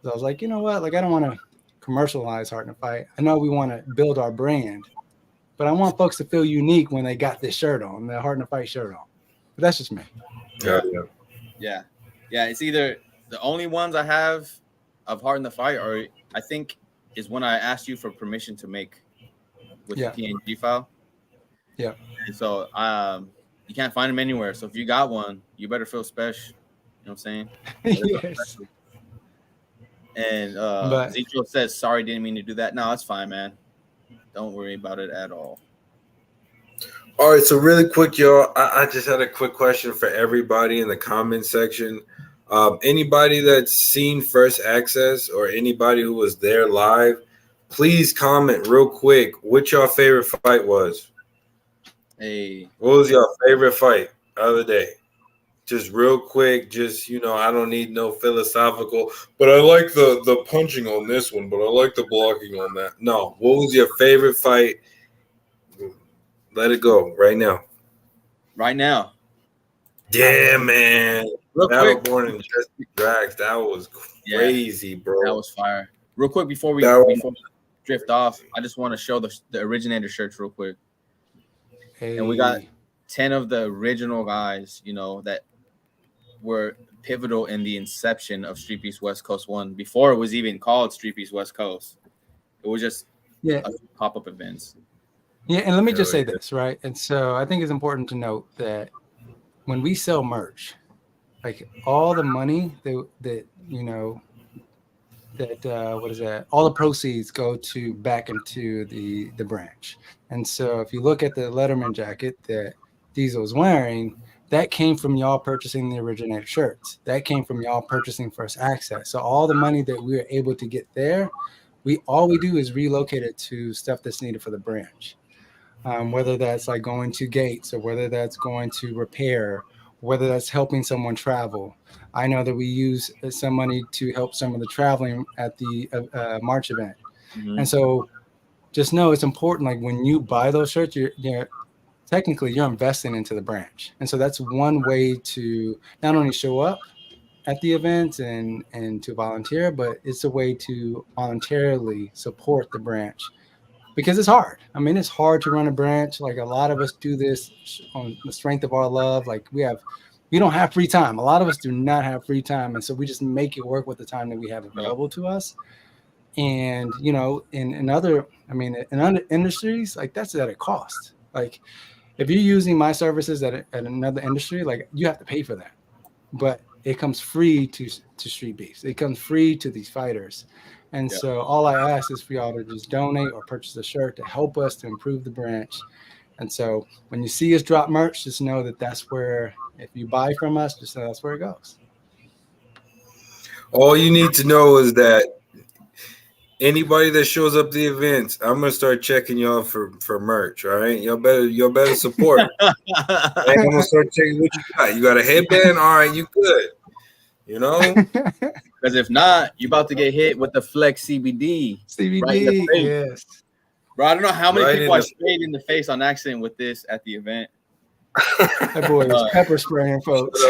So I was like, you know what, like, I don't want to commercialize Hard to Fight. I know we want to build our brand, but I want folks to feel unique when they got this shirt on, the Hard to Fight shirt on. But that's just me. Yeah. It's either the only ones I have of Hard in the Fight, or I think is when I asked you for permission to make with the PNG file. Yeah. And so you can't find them anywhere. So if you got one, you better feel special. You know what I'm saying? Yes. And Zicho says, sorry, didn't mean to do that. No, it's fine, man. Don't worry about it at all. All right, so really quick, y'all. I just had a quick question for everybody in the comment section. Anybody that's seen First Access or anybody who was there live, please comment real quick what your favorite fight was. Hey, what was your favorite fight of the day? Just real quick, just, you know, I don't need no philosophical, but I like the punching on this one, but I like the blocking on that. No, what was your favorite fight? Let it go right now. Right now. Yeah, man. Real quick. Battleborn and Jesse Drax, that was crazy, bro. That was fire. Real quick, before we drift off, I just want to show the originator shirts real quick. Hey. And we got 10 of the original guys, you know, that were pivotal in the inception of Streetbeefs West Coast 1 before it was even called Streetbeefs West Coast. It was just pop-up events. Yeah, and let me just say this, right? And so I think it's important to note that when we sell merch, like all the money that you know, that all the proceeds go back into the branch. And so if you look at the Letterman jacket that Deezo was wearing, that came from y'all purchasing the originator shirts. That came from y'all purchasing First Access. So all the money that we were able to get there, all we do is relocate it to stuff that's needed for the branch. Whether that's like going to gates, or whether that's going to repair, whether that's helping someone travel. I know that we use some money to help some of the traveling at the March event. Mm-hmm. And so just know it's important. Like when you buy those shirts, you're technically you're investing into the branch. And so that's one way to not only show up at the event and to volunteer, but it's a way to voluntarily support the branch. Because it's hard. I mean, it's hard to run a branch. Like a lot of us do this on the strength of our love. Like we don't have free time. A lot of us do not have free time. And so we just make it work with the time that we have available to us. And, you know, in other industries, like that's at a cost. Like if you're using my services at another industry, like you have to pay for that. But it comes free to Streetbeefs. It comes free to these fighters. And so all I ask is for y'all to just donate or purchase a shirt to help us to improve the branch. And so when you see us drop merch, just know that that's where, if you buy from us, just know that's where it goes. All you need to know is that anybody that shows up to the events, I'm gonna start checking y'all for merch. All right, y'all better support. I'm gonna start checking what you got. You got a headband? All right, you good. You know, because if not, you're about to get hit with the Flex CBD. CBD, yes. Bro, I don't know how many people I sprayed in the face on accident with this at the event. That boy was pepper spraying folks.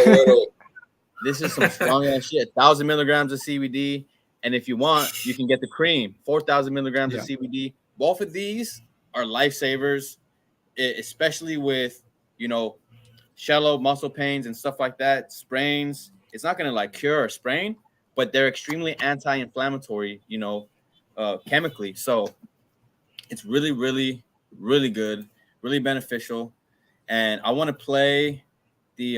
This is some strong ass shit. 1,000 milligrams of CBD, and if you want, you can get the cream. 4,000 milligrams of CBD. Both of these are lifesavers, especially with, you know, shallow muscle pains and stuff like that. Sprains. It's not going to like cure a sprain, but they're extremely anti-inflammatory, you know, chemically. So It's really, really, really good, really beneficial. And I want to play the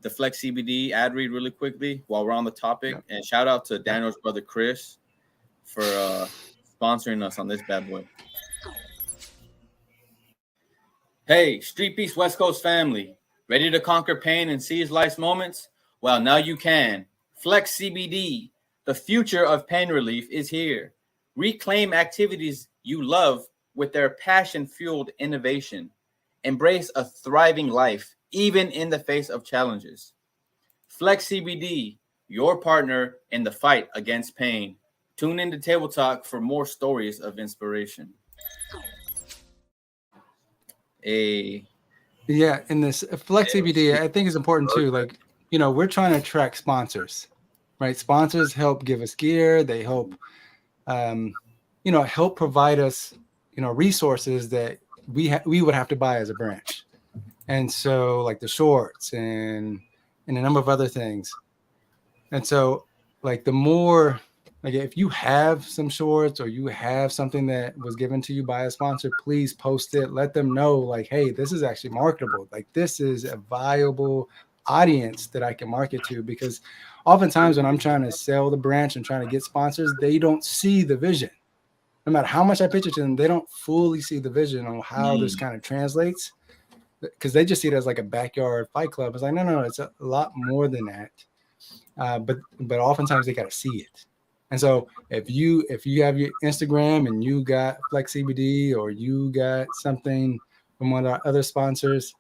the Flex CBD ad read really quickly while we're on the topic. Yep. And shout out to Daniel's brother Chris for sponsoring us on this bad boy. Hey, Streetbeefs West Coast family, ready to conquer pain and seize life's moments? Well, now you can. Flex CBD, the future of pain relief, is here. Reclaim activities you love with their passion-fueled innovation. Embrace a thriving life, even in the face of challenges. Flex CBD, your partner in the fight against pain. Tune into Table Talk for more stories of inspiration. Yeah, in this Flex CBD, I think is important too. Like, we're trying to attract sponsors, right? Sponsors help give us gear. They help, help provide us, resources that we would have to buy as a branch. And so, like the shorts and a number of other things. And so, like the more, like if you have some shorts or you have something that was given to you by a sponsor, please post it. Let them know, like, hey, this is actually marketable. Like this is a viable audience that I can market to, because oftentimes when I'm trying to sell the branch and trying to get sponsors, they don't see the vision. No matter how much I pitch it to them, they don't fully see the vision on how this kind of translates, because they just see it as like a backyard fight club. It's like, no, it's a lot more than that. But oftentimes they got to see it. And so if you have your Instagram and you got Flex CBD or you got something from one of our other sponsors,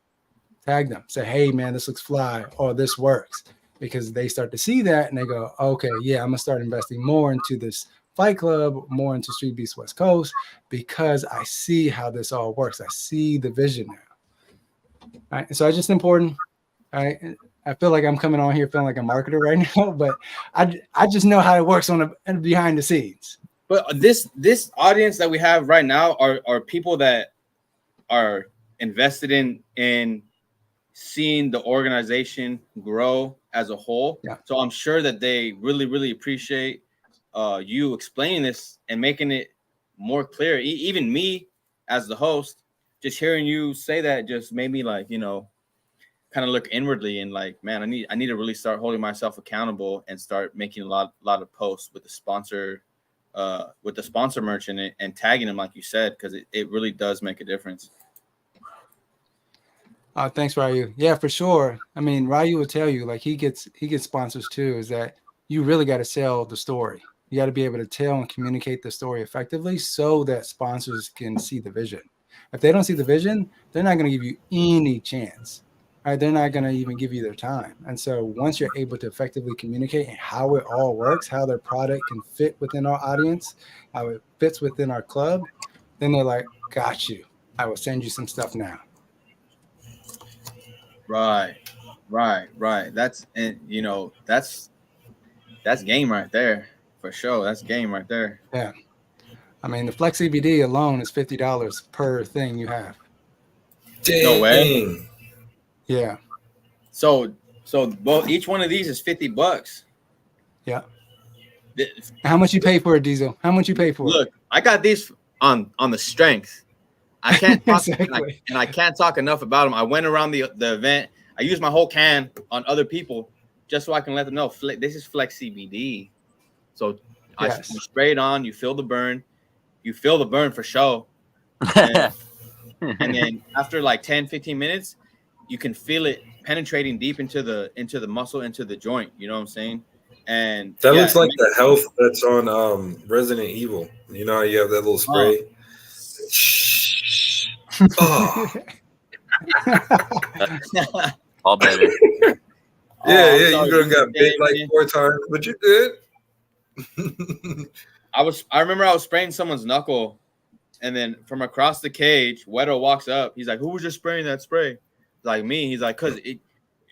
tag them. Say, hey man, this looks fly, or this works, because they start to see that and they go, okay, yeah, I'm gonna start investing more into this fight club, more into Streetbeefs West Coast, because I see how this all works. I see the vision now. All right. So it's just important. All right. I feel like I'm coming on here feeling like a marketer right now, but I just know how it works on the behind the scenes. But this audience that we have right now are people that are invested in seeing the organization grow as a whole. Yeah. So I'm sure that they really, really appreciate you explaining this and making it more clear. Even me as the host, just hearing you say that just made me like, kind of look inwardly and like, man, I need to really start holding myself accountable and start making a lot of posts with the sponsor merch in it and tagging them, like you said, because it really does make a difference. Thanks, Ryu. Yeah, for sure. I mean, Ryu will tell you, like he gets sponsors too, is that you really got to sell the story. You got to be able to tell and communicate the story effectively so that sponsors can see the vision. If they don't see the vision, they're not going to give you any chance. Right? They're not going to even give you their time. And so once you're able to effectively communicate how it all works, how their product can fit within our audience, how it fits within our club, then they're like, got you. I will send you some stuff now. Right. That's game right there for sure. That's game right there. Yeah. I mean, the Flex CBD alone is $50 per thing you have. Dang. No way. Yeah. So both each one of these is $50. Yeah. How much you pay for it, Deezo? How much you pay for it? Look, I got these on the strength. I can't talk, exactly. and I can't talk enough about them. I went around the event. I used my whole can on other people just so I can let them know this is Flex CBD. So yes. you spray it on, you feel the burn. You feel the burn for sure. And then after like 10, 15 minutes, you can feel it penetrating deep into the muscle, into the joint. You know what I'm saying? And that looks like the health that's on Resident Evil. You know how you have that little spray? Oh. All better. Yeah, you done got bit like 4 times, but you did. I remember I was spraying someone's knuckle, and then from across the cage, Wedo walks up. He's like, "Who was just spraying that spray?" Like me. He's like, "Cause it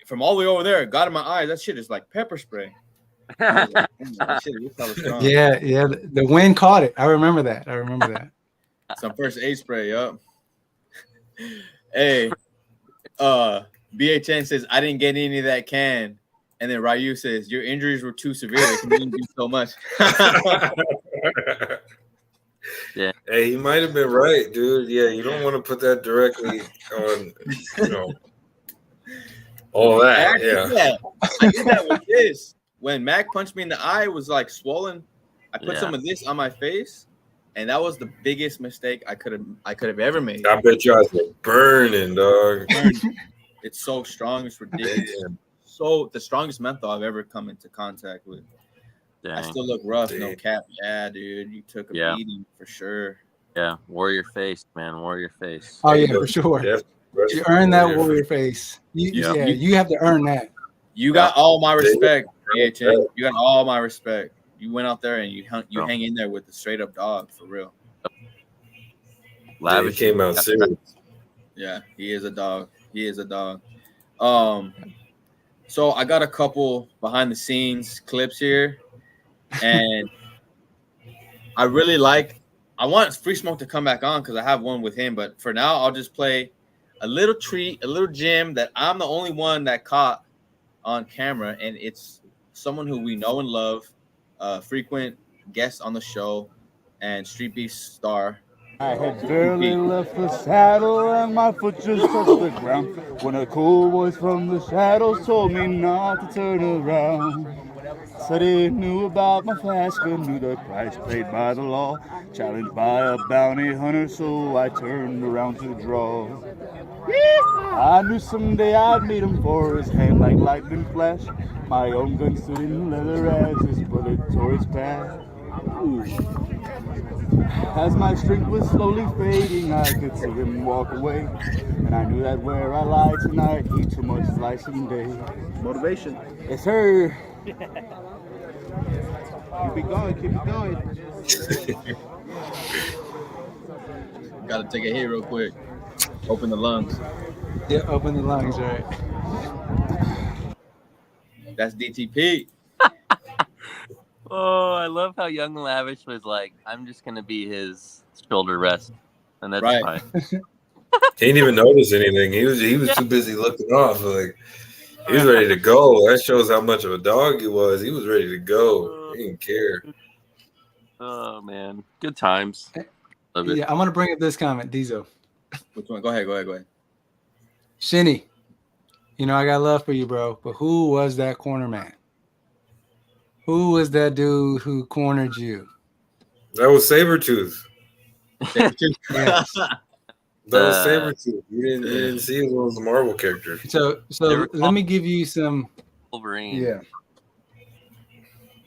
from all the way over there, it got in my eyes. That shit is like pepper spray." Like, yeah. The wind caught it. I remember that. Some first aid spray, yup. Hey, BHN says I didn't get any of that can, and then Ryu says your injuries were too severe. They can only do so much. Yeah. Hey, he might have been right, dude. Yeah, you don't want to put that directly on, all that. I did that with this. When Mac punched me in the eye, it was like swollen. I put some of this on my face, and that was the biggest mistake I could have ever made. I bet you guys were burning, dog. It's so strong, it's ridiculous. So the strongest menthol I've ever come into contact with. Dang. I still look rough, no cap. Yeah, dude, you took a beating for sure. Yeah, warrior face, man, warrior face. Oh yeah, for sure. You earned that warrior face. You have to earn that. You got all my respect, AHN. You got all my respect. You went out there and you hang in there with the straight up dog for real. Lavish came out serious. Yeah, he is a dog. He is a dog. So I got a couple behind the scenes clips here, and I really I want Free Smoke to come back on because I have one with him, but for now I'll just play a little treat, a little gem that I'm the only one that caught on camera, and it's someone who we know and love, frequent guest on the show, and Streetbeefs star. I had barely left the saddle and my foot just touched the ground when a cool voice from the shadows told me not to turn around. Said he knew about my fast gun, knew the price paid by the law, challenged by a bounty hunter, so I turned around to draw. I knew someday I'd meet him, for his hand like lightning flash. My own gun stood in leather as his bullet tore his path. As my strength was slowly fading, I could see him walk away, and I knew that where I lie tonight, he too much light someday. Motivation. Yes, sir. Keep it going, keep it going. Gotta take a hit real quick. Open the lungs. Yeah, open the lungs, right? That's DTP. Oh, I love how Young Lavish was like, I'm just gonna be his shoulder rest, and that's fine. He didn't even notice anything. He was too busy looking off. Like he was ready to go. That shows how much of a dog he was. He was ready to go. He didn't care. Oh man, good times. Love it. Yeah, I'm gonna bring up this comment, Deezo. Which one? Go ahead. Shinny, I got love for you, bro. But who was that corner man? Who was that dude who cornered you? That was Sabretooth. Yes. That was Sabretooth. You didn't see it was the Marvel character. So let me give you some Wolverine. Yeah.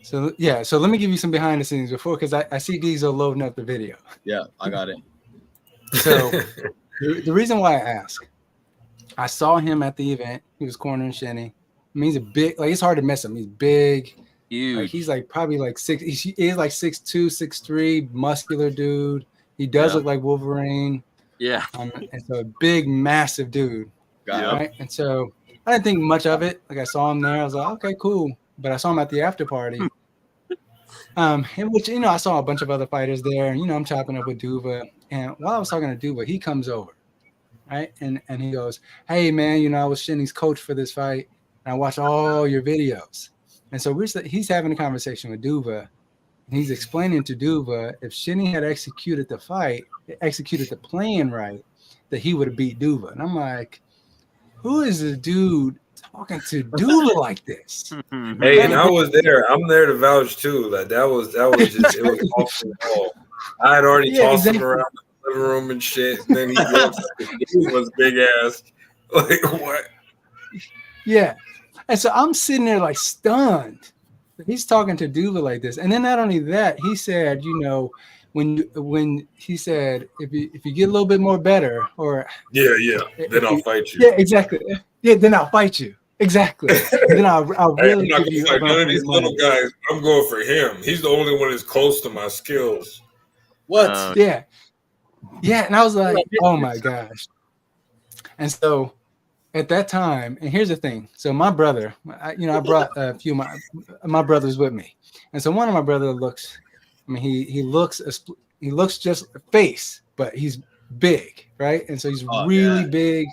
So let me give you some behind the scenes before, because I see Deezo loading up the video. Yeah, I got it. So the reason why I ask, I saw him at the event. He was cornering Shinny. I mean, he's a big, it's hard to miss him. He's big. Huge. He's probably 6. He is 6'2", 6'3", muscular dude. He does look like Wolverine. Yeah. And so a big, massive dude. Right. And so I didn't think much of it. I saw him there. I was like, okay, cool. But I saw him at the after party. In which, I saw a bunch of other fighters there. And, I'm chopping up with Duva. And while I was talking to Duva, he comes over. Right. And he goes, hey, man, I was Shinny's coach for this fight. And I watched all your videos. And so he's having a conversation with Duva, and he's explaining to Duva if Shinny had executed the plan right, that he would have beat Duva. And I'm like, who is the dude talking to Duva like this? Hey, and I was there. I'm there to vouch too. That was just it was off the wall. I had already tossed him around the living room and shit. And then he was big ass. Like what? Yeah. And so I'm sitting there stunned. He's talking to Duva like this. And then not only that, he said, when he said, if you get a little bit more better, or then I'll fight you. Yeah, exactly. Yeah, then I'll fight you. Exactly. Then I'll really I'm not gonna fight none of these little guys. I'm going for him. He's the only one that's close to my skills. What? Yeah. And I was like, oh my gosh. And so at that time, and here's the thing. So my brother, I brought a few of my brothers with me. And so one of my brothers he looks just a face, but he's big, right? And so he's really big.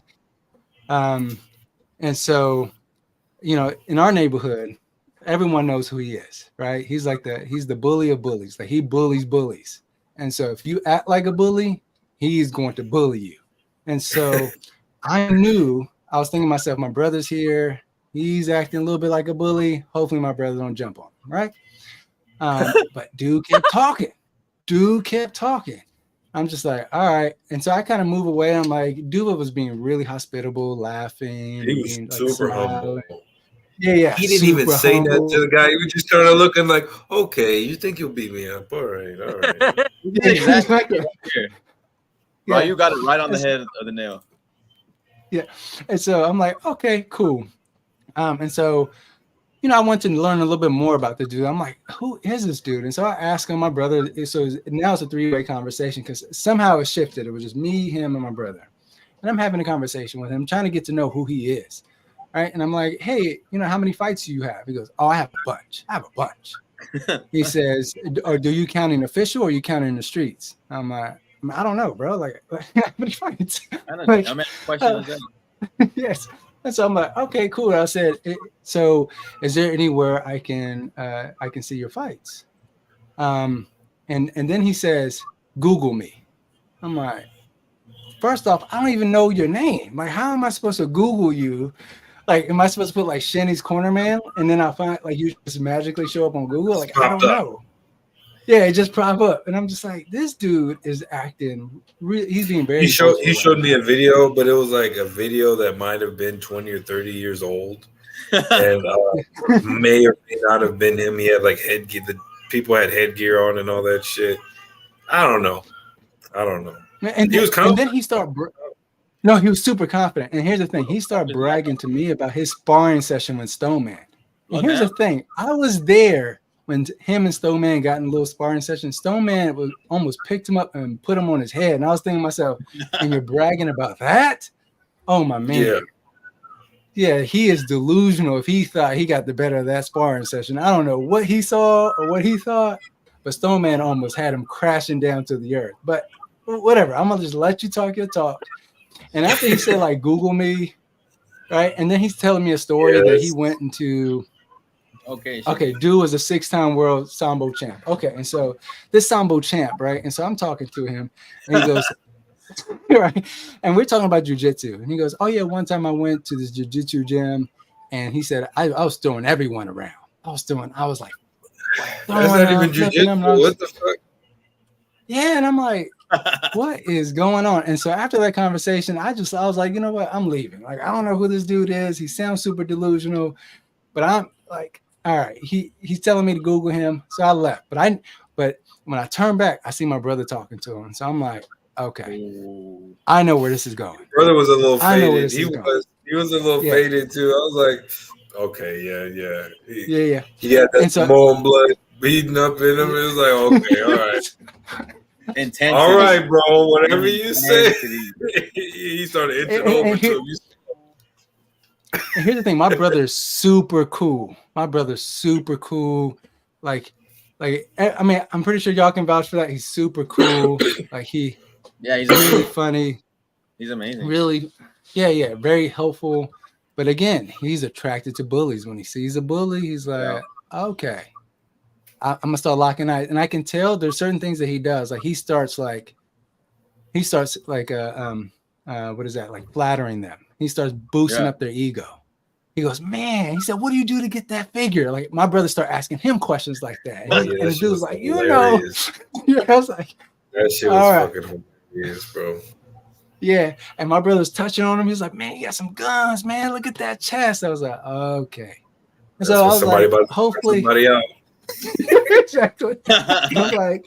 And so, in our neighborhood, everyone knows who he is, right? He's the bully of bullies. He bullies bullies. And so if you act like a bully, he's going to bully you. And so I knew, I was thinking to myself, my brother's here. He's acting a little bit like a bully. Hopefully my brother don't jump on him, right? But dude kept talking. I'm just like, all right. And so I kind of move away. I'm like, dude was being really hospitable, laughing. He was being, super humble. Yeah. He didn't even say that to the guy. He was just kind of looking like, okay, you think you'll beat me up. All right. Yeah, exactly. Bro, Yeah. you got it right on the head of the nail. Yeah. And so I'm like, okay, cool. And so, you know, I wanted to learn a little bit more about the dude. I'm like, who is this dude? And so I asked him, my brother. So now it's a three-way conversation because somehow it shifted. It was just me, him, and my brother. And I'm having a conversation with him, trying to get to know who he is. Right. And I'm like, hey, you know, how many fights do you have? He goes, oh, I have a bunch. He says, or do you count in official or you count in the streets? I'm like, I don't know, bro. Like, how many fights? I mean, question is that. Yes. And so I'm like, okay, cool. I said, so is there anywhere I can see your fights? And then he says, Google me. I'm like, first off, I don't even know your name. Like, how am I supposed to Google you? Like, am I supposed to put like Shenny's Corner Man and then I find like you just magically show up on Google? Like, I don't know. Yeah, it just prop up, and I'm just like, this dude is acting. He's being very. He showed me a video, but it was like a video that might have been 20 or 30 years old, and may or may not have been him. He had like headgear. The people had headgear on and all that shit. I don't know. And he was confident. And then he started. No, he was super confident. And here's the thing: he started bragging to me about his sparring session with Stoneman. And here's the thing: I was there when him and Stoneman got in a little sparring session. Stoneman was almost picked him up and put him on his head. And I was thinking to myself, and you're bragging about that? Oh, my man. Yeah, he is delusional if he thought he got the better of that sparring session. I don't know what he saw or what he thought, but Stoneman almost had him crashing down to the earth. But whatever, I'm going to just let you talk your talk. And after he said, like, Google me, right? And then he's telling me a story that he went into – Okay, dude was a 6-time world Sambo champ. Okay, and so this Sambo champ, right? And so I'm talking to him, and he goes, right? And we're talking about jujitsu. And he goes, oh, yeah, one time I went to this jujitsu gym, and he said, I was throwing everyone around. I was like, that's not even jujitsu. What the fuck? Yeah, and I'm like, what is going on? And so after that conversation, I was like, you know what? I'm leaving. Like, I don't know who this dude is. He sounds super delusional, but I'm like, all right, he's telling me to Google him, so I left. But when I turn back, I see my brother talking to him. So I'm like, okay, I know where this is going. Your brother was a little faded. He was a little faded too. I was like, okay, yeah. He had that Samoan blood beating up in him. It was like, okay, all right. Intensity. All right, bro. Whatever you say. He started inching over to him. And here's the thing, my brother's super cool. Like, I mean, I'm pretty sure y'all can vouch for that. He's super cool. Like he's really funny. He's amazing. Really, very helpful. But again, he's attracted to bullies. When he sees a bully, he's like, okay, I'm gonna start locking eyes. And I can tell there's certain things that he does. Like he starts like what is that? Like flattering them. He starts boosting up their ego. He goes, man, he said, what do you do to get that figure? Like my brother started asking him questions like that. And the dude's like, hilarious. I was like, that shit was fucking hilarious, bro. Yeah. And my brother's touching on him. He's like, man, you got some guns, man. Look at that chest. I was like, okay. And so I was like, hopefully. Somebody out. Exactly. I was like,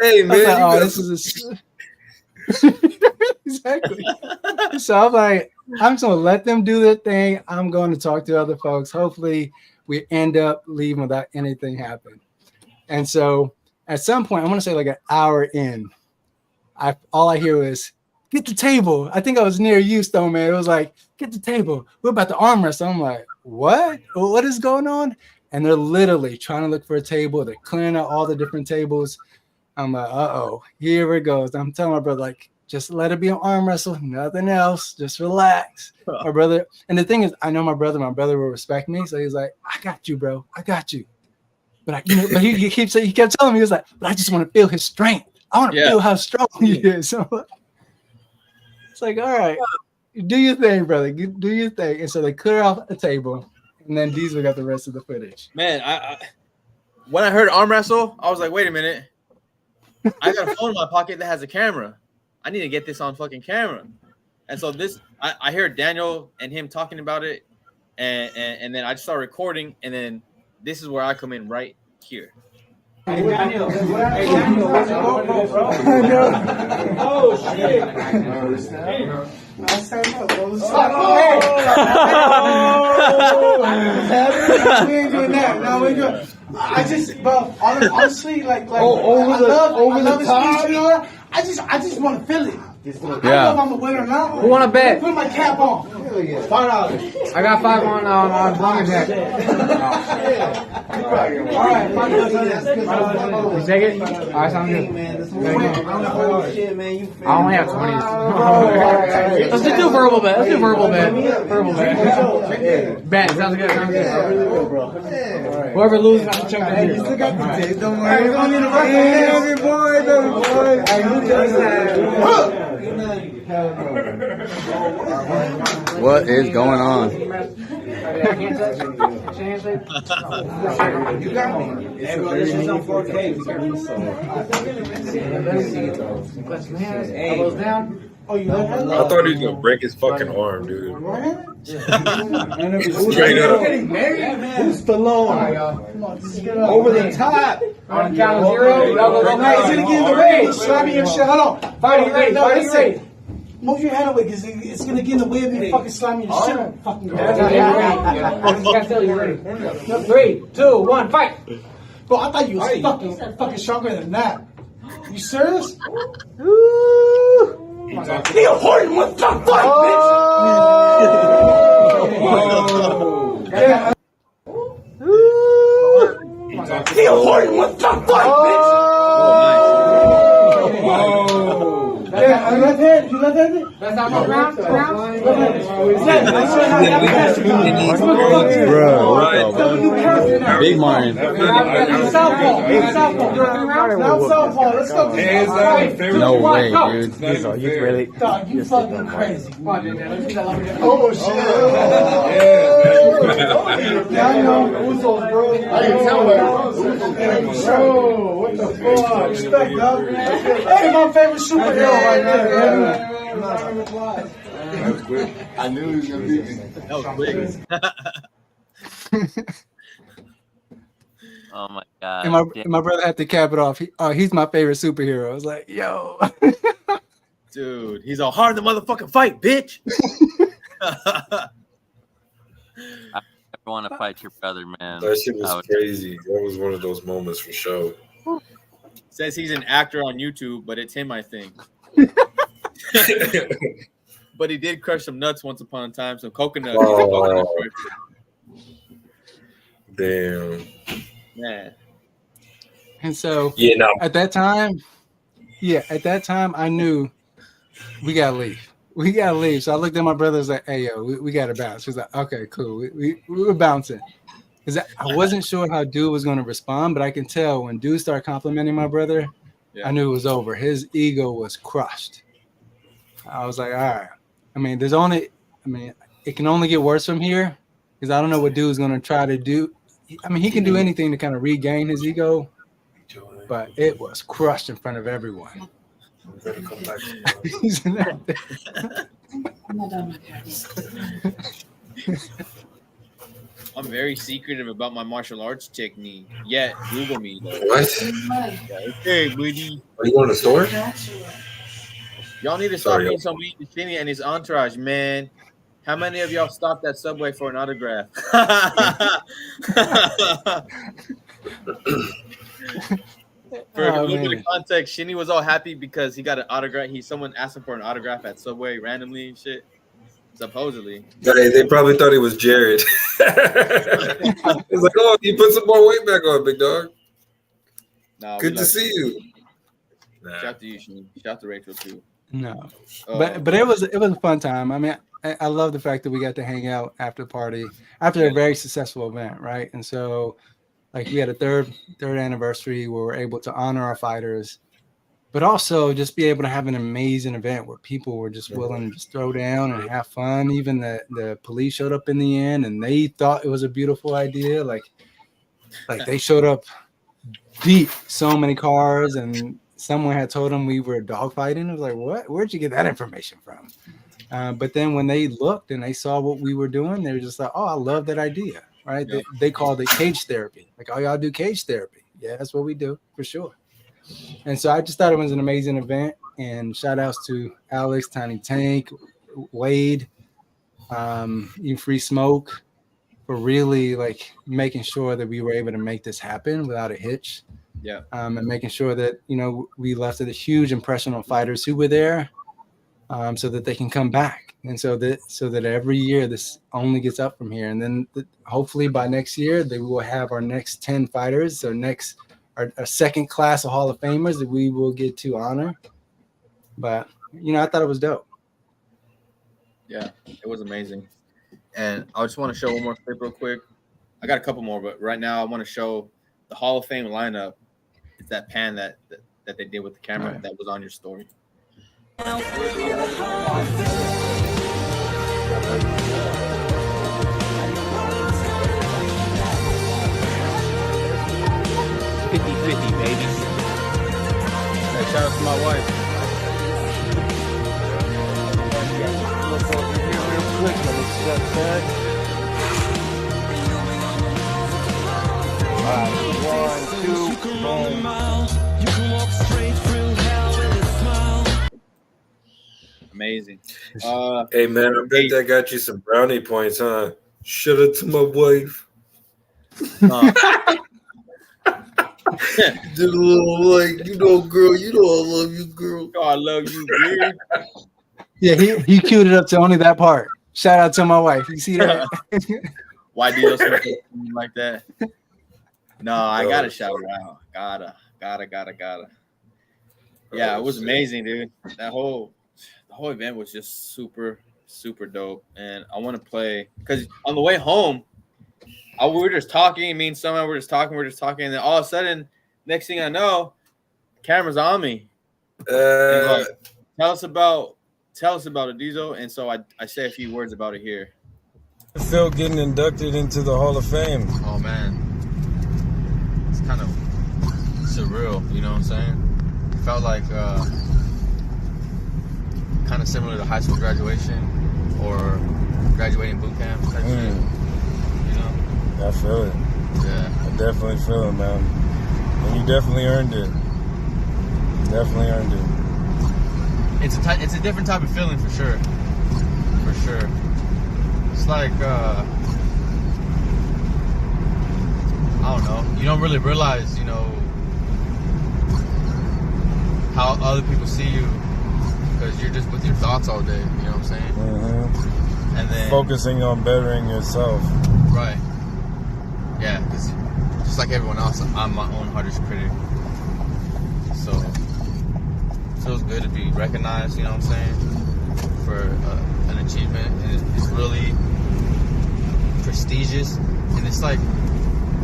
hey, man. This is exactly. So I'm like, I'm just gonna let them do their thing. I'm going to talk to other folks. Hopefully, we end up leaving without anything happening. And so, at some point, I want to say like an hour in, all I hear is get the table. I think I was near you, Stoneman. It was like get the table. We're about to arm wrestle. I'm like, what? What is going on? And they're literally trying to look for a table. They're clearing out all the different tables. I'm like, here it goes. I'm telling my brother, like, just let it be an arm wrestle, nothing else. Just relax. My brother, and the thing is, I know my brother will respect me. So he's like, I got you, bro. I got you. But he kept telling me, he was like, but I just want to feel his strength. I want to feel how strong he is. So it's like, all right, do your thing, brother. Do your thing. And so they clear off the table, and then Deezo got the rest of the footage. Man, I when I heard arm wrestle, I was like, wait a minute. I got a phone in my pocket that has a camera. I need to get this on fucking camera. And so I hear Daniel and him talking about it, and then I just start recording, and then this is where I come in right here. Hey, Daniel. Hey, Daniel. Where's your GoPro, bro? Oh, shit. Hey. Last time up, bro. We ain't doing that. No, we ain't doing. I just, bro. Honestly, like over the top. I just want to feel it. I don't know if I'm a winner or not. Who want to bet? Put my cap on. $5. I got 5 on Jack. All right, $5. You take it? All right, sounds good. I only have 20s. Let's just do verbal bet. Verbal bet. Bet. Sounds good. Whoever loses has to check their beer. Still got the tape. Don't worry. Don't need to rush every boy. What is going on? You got me. This is on 4K. Elbows down. Oh, you know I thought he was gonna break his fucking arm, dude. Straight up. Who's Stallone? Over the top. On the count of 0, y'all go He's gonna get in the way. Slap me and shit. Hold on. Fighting ready. Move your head away, because it's gonna get in the way of me fucking slamming your shit. Fucking You're ready. 3, 2, 1, fight. Bro, I thought you was fucking stronger than that. You serious? Nigga, Horton, what the fuck, bitch? Nigga, Horton, what the fuck, bitch? You left hand? That's not more round. Big Martin. Southpaw. Let's go. No way, dude. You really? Dog, you fucking crazy. Oh, shit. Yeah, I know. Usos, bro. I can tell bro, what the fuck? Respect, dog. Hey, my favorite superhero right now. That was quick. I knew he was gonna beat me. That was quick. Oh my god! And my brother had to cap it off. He's my favorite superhero. I was like, yo, Dude, he's all hard the motherfucking fight, bitch. I never want to fight your brother, man. That shit was crazy. That was one of those moments for sure. Says he's an actor on YouTube, but it's him, I think. But he did crush some nuts once upon a time, some coconut. Oh. Damn. Man. and so Yeah, no. at that time, I knew we gotta leave. So I looked at my brother. I was like, "Hey, yo, we gotta bounce." He's like, "Okay, cool. We were bouncing." Because I wasn't sure how Dude was going to respond, but I can tell when Dude started complimenting my brother, I knew it was over. His ego was crushed. I was like, all right. It can only get worse from here, because I don't know what Dude's going to try to do. I mean, he can do anything to kind of regain his ego, but it was crushed in front of everyone. He's in there. I'm very secretive about my martial arts technique. Yet, Google me. Though. What? Okay, buddy. Are you going to the store? Y'all need to stop being so mean to Shinny and his entourage, man. How many of y'all stopped at Subway for an autograph? For a little bit of context, Shinny was all happy because he got an autograph. Someone asked him for an autograph at Subway randomly and shit. Supposedly. They probably thought it was Jared. It's like, oh, you put some more weight back on, big dog. Nah, good to see you. Shout out to you, Shinny. Shout out to Rachel too. No, but it was a fun time. I mean, I love the fact that we got to hang out after the party after a very successful event, right? And so, like, we had a third anniversary where we're able to honor our fighters, but also just be able to have an amazing event where people were just willing to just throw down and have fun. Even the police showed up in the end, and they thought it was a beautiful idea. Like they showed up, beat so many cars, and someone had told them we were dogfighting. I was like, what? Where'd you get that information from? But then when they looked and they saw what we were doing, they were just like, oh, I love that idea, right? Yeah. They called it cage therapy. Like, oh, y'all do cage therapy. Yeah, that's what we do for sure. And so I just thought it was an amazing event. And shout outs to Alex, Tiny Tank, Wade, even Free Smoke for really like making sure that we were able to make this happen without a hitch. Yeah. And making sure that, we left a huge impression on fighters who were there, so that they can come back. And so that every year this only gets up from here. And then hopefully by next year, we will have our next 10 fighters, our second class of Hall of Famers that we will get to honor. But, I thought it was dope. Yeah, it was amazing. And I just want to show one more clip real quick. I got a couple more, but right now I want to show the Hall of Fame lineup. It's that pan that they did with the camera that was on your story. Baby. Hey, shout out to my wife. Amazing. Hey man, I bet that got you some brownie points, huh? Shout out to my wife. Did a little girl, I love you, girl. Oh, I love you, girl. Yeah, he queued it up to only that part. Shout out to my wife. You see that? Why do you like that? No, I gotta shout her out. Gotta. Yeah, it was amazing, dude. The whole event was just super, super dope. And I want to play because on the way home, we were just talking. Me and someone were just talking, and then all of a sudden, next thing I know, camera's on me. Like, tell us about it, Deezo. And so I say a few words about it here. I felt getting inducted into the Hall of Fame. Oh man, it's kind of surreal. You know what I'm saying? It felt like kind of similar to high school graduation or graduating boot camp type shit. You know? I feel it. Yeah, I definitely feel it, man. And you definitely earned it. It's a different type of feeling for sure. It's like I don't know. You don't really realize, how other people see you because you're just with your thoughts all day. You know what I'm saying? Mm-hmm. And then focusing on bettering yourself. Right. Yeah, because just like everyone else, I'm my own hardest critic. So it feels good to be recognized, you know what I'm saying, for an achievement. And it's really prestigious. And it's like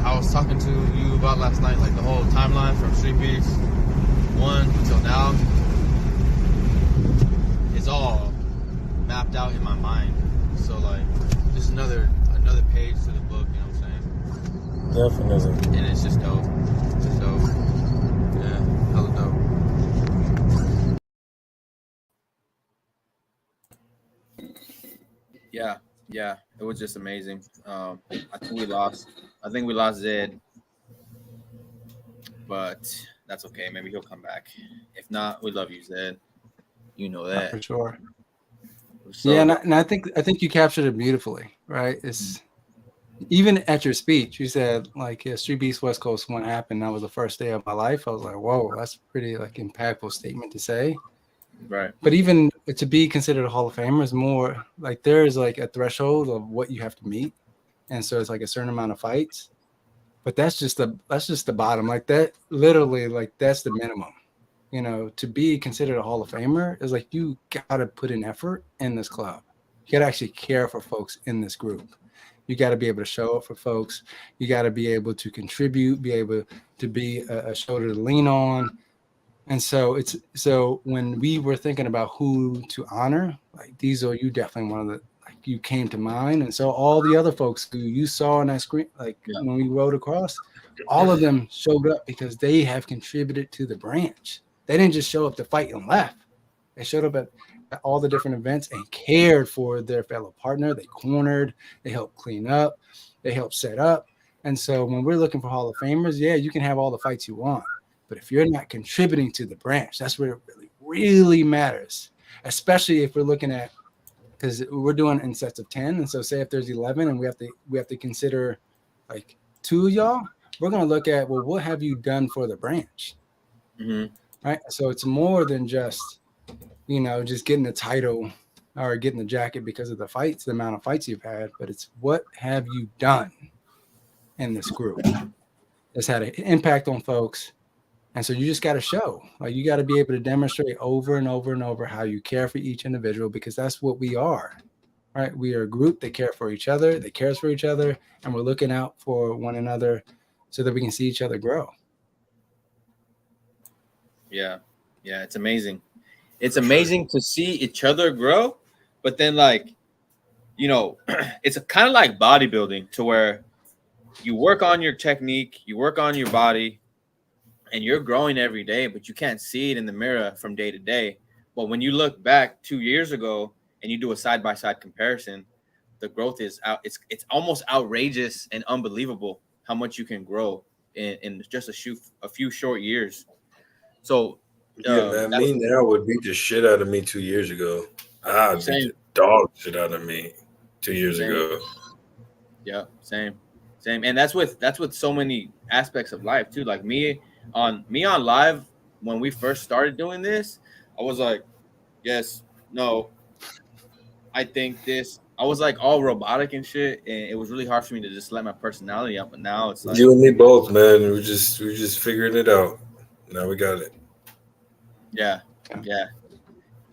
I was talking to you about last night, like the whole timeline from Streetbeefs 1 until now is all mapped out in my mind. So like just another page to the book, you know what I'm saying? Definitely. And it's just dope. Yeah, hella dope. Yeah, it was just amazing. I think we lost Zed, but that's okay. Maybe he'll come back. If not, we love you, Zed. You know that for sure. So, yeah, and I think you captured it beautifully, right? It's even at your speech, you said like Streetbeefs West Coast 1 happened. That was the first day of my life. I was like, whoa, that's a pretty like impactful statement to say. right. But even to be considered a Hall of Famer is more like there is like a threshold of what you have to meet, and so it's like a certain amount of fights. But that's just the bottom. Like that, literally, like that's the minimum. To be considered a Hall of Famer is like you gotta put in effort in this club. You gotta actually care for folks in this group. You got to be able to show up for folks. You got to be able to contribute, be able to be a shoulder to lean on. And so when we were thinking about who to honor, like Deezo, you definitely one of the, like, you came to mind. And so all the other folks who you saw on that screen, like when we rode across, all of them showed up because they have contributed to the branch. They didn't just show up to fight and left. They showed up at all the different events and cared for their fellow partner. They cornered, they helped clean up, they helped set up. And so when we're looking for Hall of Famers, yeah, you can have all the fights you want. But if you're not contributing to the branch, that's where it really, really matters, especially if we're looking at, because we're doing in sets of 10. And so say if there's 11 and we have to consider like 2 of y'all, we're going to look at, well, what have you done for the branch? Mm-hmm. Right. So it's more than just, just getting the title or getting the jacket because of the fights, the amount of fights you've had, but it's what have you done in this group that's had an impact on folks. And so you just got to show, like, you got to be able to demonstrate over and over and over how you care for each individual, because that's what we are, right? We are a group that care for each other, that cares for each other, and we're looking out for one another so that we can see each other grow. Yeah. Yeah. It's amazing. It's amazing to see each other grow, but then it's kind of like bodybuilding, to where you work on your technique, you work on your body, and you're growing every day, but you can't see it in the mirror from day to day. But when you look back 2 years ago and you do a side-by-side comparison, the growth is out. It's almost outrageous and unbelievable how much you can grow in just a few short years. So yeah, man, me now would beat the shit out of me 2 years ago. I'd beat the dog shit out of me 2 years ago. Yeah, same. And that's with so many aspects of life too. Like me on live, when we first started doing this, I was like, yes, no, I think this. I was like all robotic and shit, and it was really hard for me to just let my personality out. But now it's like you and me both, man. We just figuring it out. Now we got it. Yeah.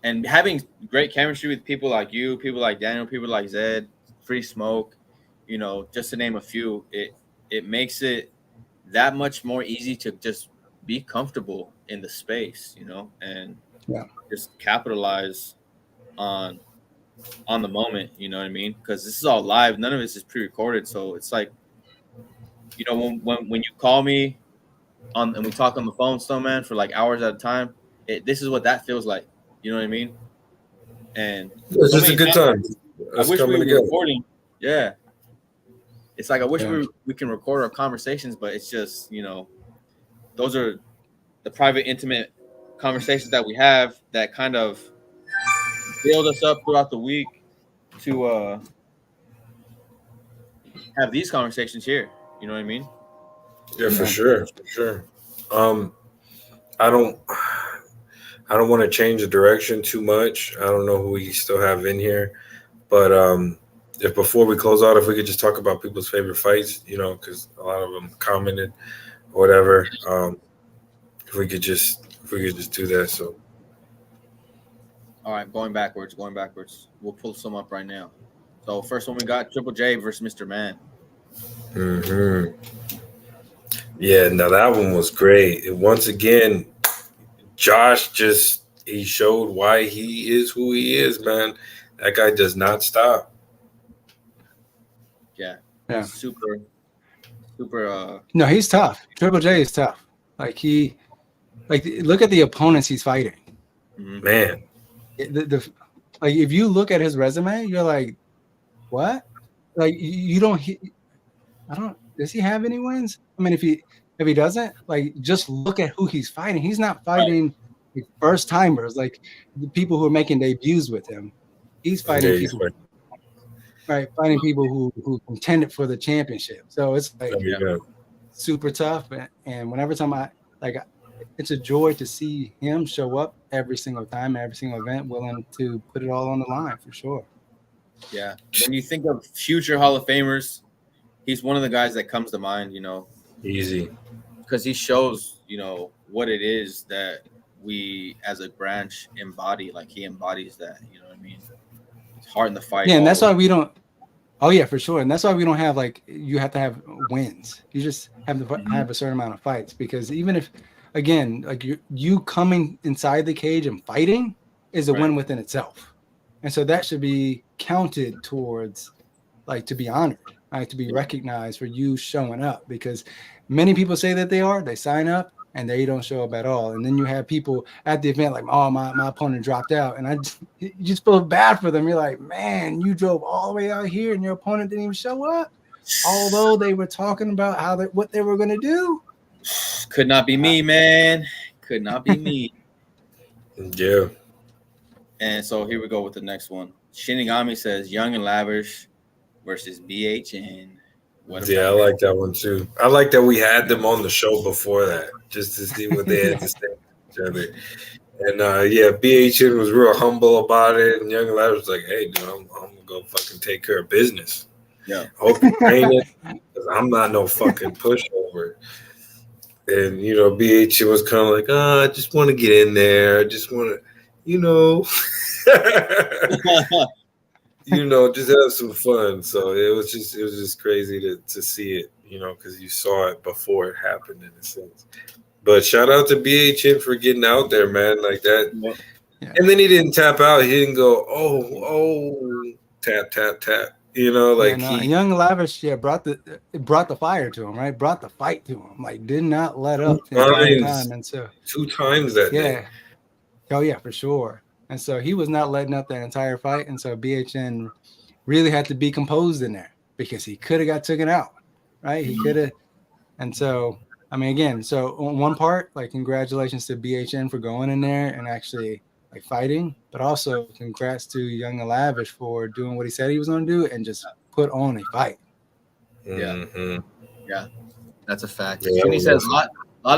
And having great chemistry with people like you, people like Daniel, people like Zed, Free Smoke, just to name a few, it makes it that much more easy to just be comfortable in the space, and just capitalize on the moment, you know what I mean? Because this is all live, none of this is pre-recorded, so it's like, when you call me and we talk on the phone, Stoneman, for like hours at a time, this is what that feels like, you know what I mean? And it's just a good time. I wish we were recording. Yeah. It's like I wish we can record our conversations, but it's just, those are the private, intimate conversations that we have that kind of build us up throughout the week to have these conversations here. You know what I mean? Yeah, for sure. I don't want to change the direction too much. I don't know who we still have in here, but if before we close out, if we could just talk about people's favorite fights, because a lot of them commented or whatever. If we could just do that. So, all right, going backwards. We'll pull some up right now. So first one we got Triple J versus Mr. Man. Mm-hmm. Yeah, now that one was great. And once again, Josh he showed why he is who he is, man. That guy does not stop. Yeah. Super. No, he's tough. Triple J is tough. Look at the opponents he's fighting. Man. If you look at his resume, you're like, what? Like, you don't. Does he have any wins? I mean, if he doesn't, just look at who he's fighting. He's not fighting first timers, like the people who are making debuts with him. He's fighting people. Right, fighting people who contended for the championship. So it's super tough, and whenever time it's a joy to see him show up every single time, every single event, willing to put it all on the line for sure. Yeah, when you think of future Hall of Famers, he's one of the guys that comes to mind. Easy, because he shows what it is that we as a branch embody. Like he embodies that. You know what I mean? Heart in the fight. Yeah, and that's why we don't. Oh yeah, for sure, and that's why we don't have you have to have wins. You just have to have a certain amount of fights, because even if again, like you coming inside the cage and fighting is a win within itself. And so that should be counted towards, like, to be honored, right? To be recognized for you showing up, because many people say that they sign up and they don't show up at all. And then you have people at the event like, oh, my opponent dropped out. And you just feel bad for them. You're like, man, you drove all the way out here and your opponent didn't even show up. Although they were talking about what they were going to do. Could not be me, man. Could not be me. Yeah. And so here we go with the next one. Shinigami says Young and Lavish versus BHN. Yeah, I like that one too. I like that we had them on the show before that, just to see what they had to say to each other. And BHN was real humble about it, and Young and Lavish was like, "Hey, dude, I'm gonna go fucking take care of business. Yeah, I hope you train it, because I'm not no fucking pushover." And BHN was kind of like, I just want to get in there. I just want to, just have some fun. So it was just crazy to see it, because you saw it before it happened in a sense. But shout out to BHN for getting out there, man, like that. Yeah. And then he didn't tap out. He didn't go, oh, tap, tap, tap. Young Lavish, brought the fire to him, right? Brought the fight to him. Like, did not let up the entire time. And so 2 times that day. Oh yeah, for sure. And so he was not letting up that entire fight. And so BHN really had to be composed in there, because he could have got taken out, right? He could have. And so, I mean, again, so on one part, like, congratulations to BHN for going in there and actually like fighting, but also congrats to Young and Lavish for doing what he said he was going to do and just put on a fight. Yeah, that's a fact. Yeah, he says a lot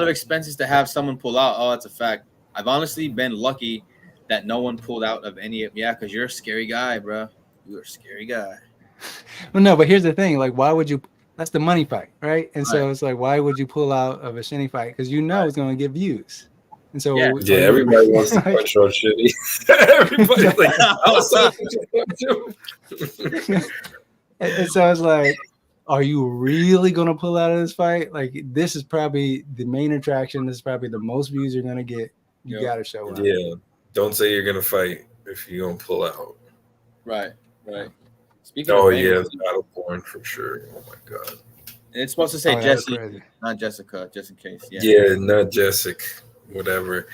of expenses to have someone pull out. Oh, that's a fact. I've honestly been lucky that no one pulled out of any of because you're a scary guy, bro. You're a scary guy. Well, no, but here's the thing: like, why would you? That's the money fight, right? And so it's like, why would you pull out of a shinny fight? Because it's going to get views. And so everybody wants to punch on shitty. Everybody's like, and so it's like, are you really gonna pull out of this fight? Like, this is probably the main attraction. This is probably the most views you're gonna get. You gotta show up. Yeah. Don't say you're gonna fight if you're gonna pull out. Right. Speaking of it's battle porn for sure. Oh my god. And it's supposed to say Jesse, not Jessica, just in case. Yeah, not Jessica. Whatever.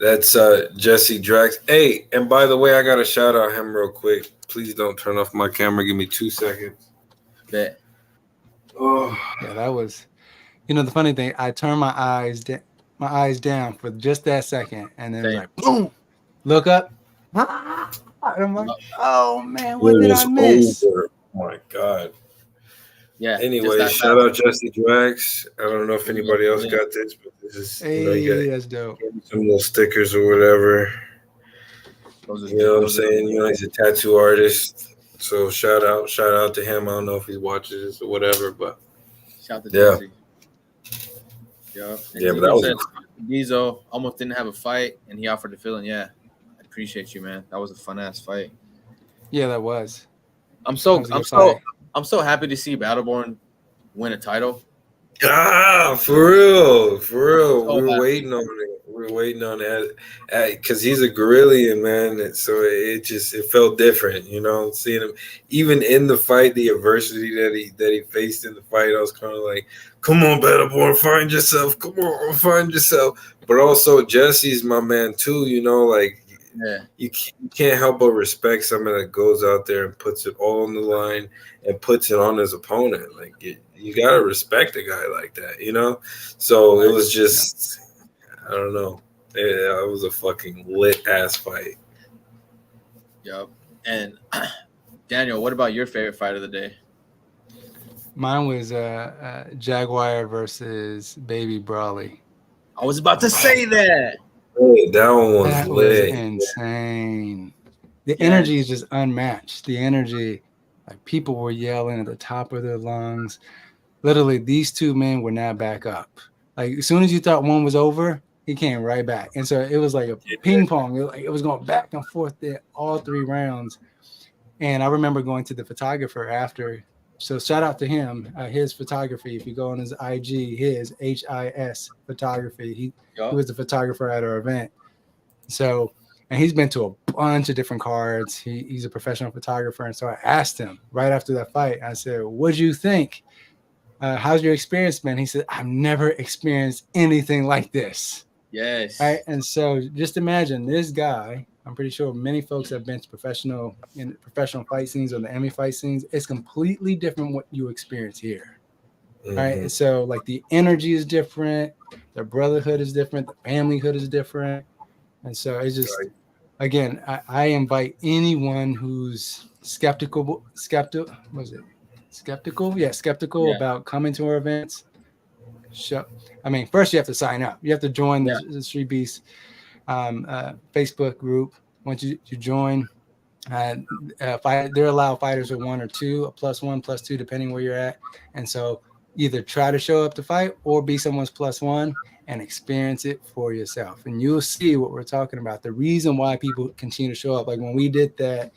That's Jesse Drax. Hey, and by the way, I gotta shout out him real quick. Please don't turn off my camera. Give me 2 seconds. Bet. Oh yeah, that was. The funny thing, I turned my eyes down for just that second, and then it was like, boom, look up. And I'm like, oh man, what did I miss? Over. Oh my god. Yeah. Anyway, shout out Jesse Drax. I don't know if anybody else got this, but this is that's dope. Some little stickers or whatever. You know what I'm saying? He's a tattoo artist. So shout out to him. I don't know if he watches this or whatever, but shout out to Jesse. Yeah, but that was Deezo almost didn't have a fight, and he offered to fill in. Yeah, I appreciate you, man. That was a fun ass fight. Yeah, that was. I'm so happy to see Battleborn win a title. For real. We were waiting on it. We were waiting on that because he's a Guerrillian, man. And so it felt different, seeing him even in the fight, the adversity that he faced in the fight. I was kind of like, come on, Battleborn, find yourself. Come on, find yourself. But also Jesse's my man too, you can't help but respect someone that goes out there and puts it all on the line and puts it on his opponent. Like, you gotta respect a guy like that, So it was just, I don't know. It was a fucking lit ass fight. Yep. And Daniel, what about your favorite fight of the day? Mine was Jaguar versus Baby Brawley. I was about to say that. That one was lit. Insane. The energy is just unmatched. The energy, like, people were yelling at the top of their lungs. Literally, these two men would not back up. Like, as soon as you thought one was over, he came right back. And so it was like a ping pong. It was going back and forth there all 3 rounds. And I remember going to the photographer after So shout out to him. His photography. If you go on his IG, his HIS photography. He was the photographer at our event. So, and he's been to a bunch of different cards. He's a professional photographer. And so I asked him right after that fight. I said, "What'd you think? How's your experience been?" He said, "I've never experienced anything like this." Yes. Right. And so just imagine this guy. I'm pretty sure many folks have been to professional fight scenes or the Emmy fight scenes. It's completely different what you experience here. Mm-hmm. Right. So like the energy is different, the brotherhood is different, the familyhood is different. And so it's just again, I invite anyone who's skeptical about coming to our events. First you have to sign up. You have to join the Streetbeefs Facebook group. Once you join, they're allowed fighters with 1 or 2, a +1, +2, depending where you're at. And so either try to show up to fight or be someone's +1 and experience it for yourself. And you'll see what we're talking about. The reason why people continue to show up. Like when we did that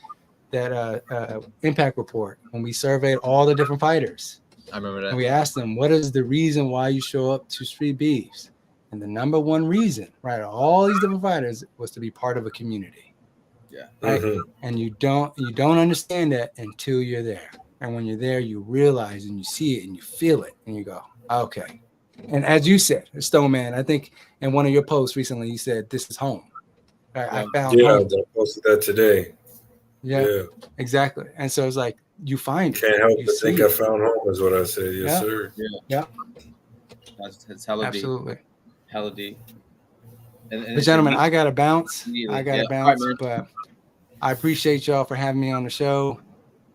impact report, when we surveyed all the different fighters. I remember that. And we asked them, what is the reason why you show up to Streetbeefs? And the number one reason, right, all these different fighters was to be part of a community. Yeah. Right? Mm-hmm. And you don't understand that until you're there. And when you're there, you realize and you see it and you feel it and you go, okay. And as you said, Stoneman, I think in one of your posts recently, you said, this is home. I found home. I posted that today. Yeah, exactly. And so it's like, you find Can't help but think I found home is what I said. Yes, sir. Yeah. That's hella deep. Absolutely. Hella deep. And but gentlemen, I got to bounce. But I appreciate y'all for having me on the show.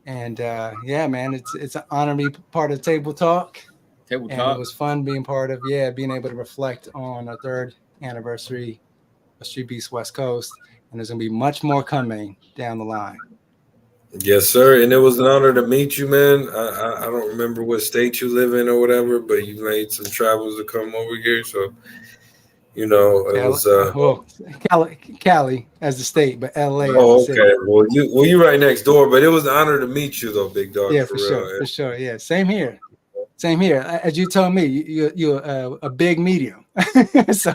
And man, it's an honor to be part of Table Talk. And it was fun being part of, being able to reflect on our 3rd anniversary of Streetbeefs West Coast. And there's going to be much more coming down the line. Yes, sir. And it was an honor to meet you, man. I don't remember what state you live in or whatever, but you made some travels to come over here. So, it was Cali as the state, but LA. Oh, okay. Well, you right next door, but it was an honor to meet you, though, big dog. Yeah, for sure. Yeah, same here. As you told me, you're a big medium. So.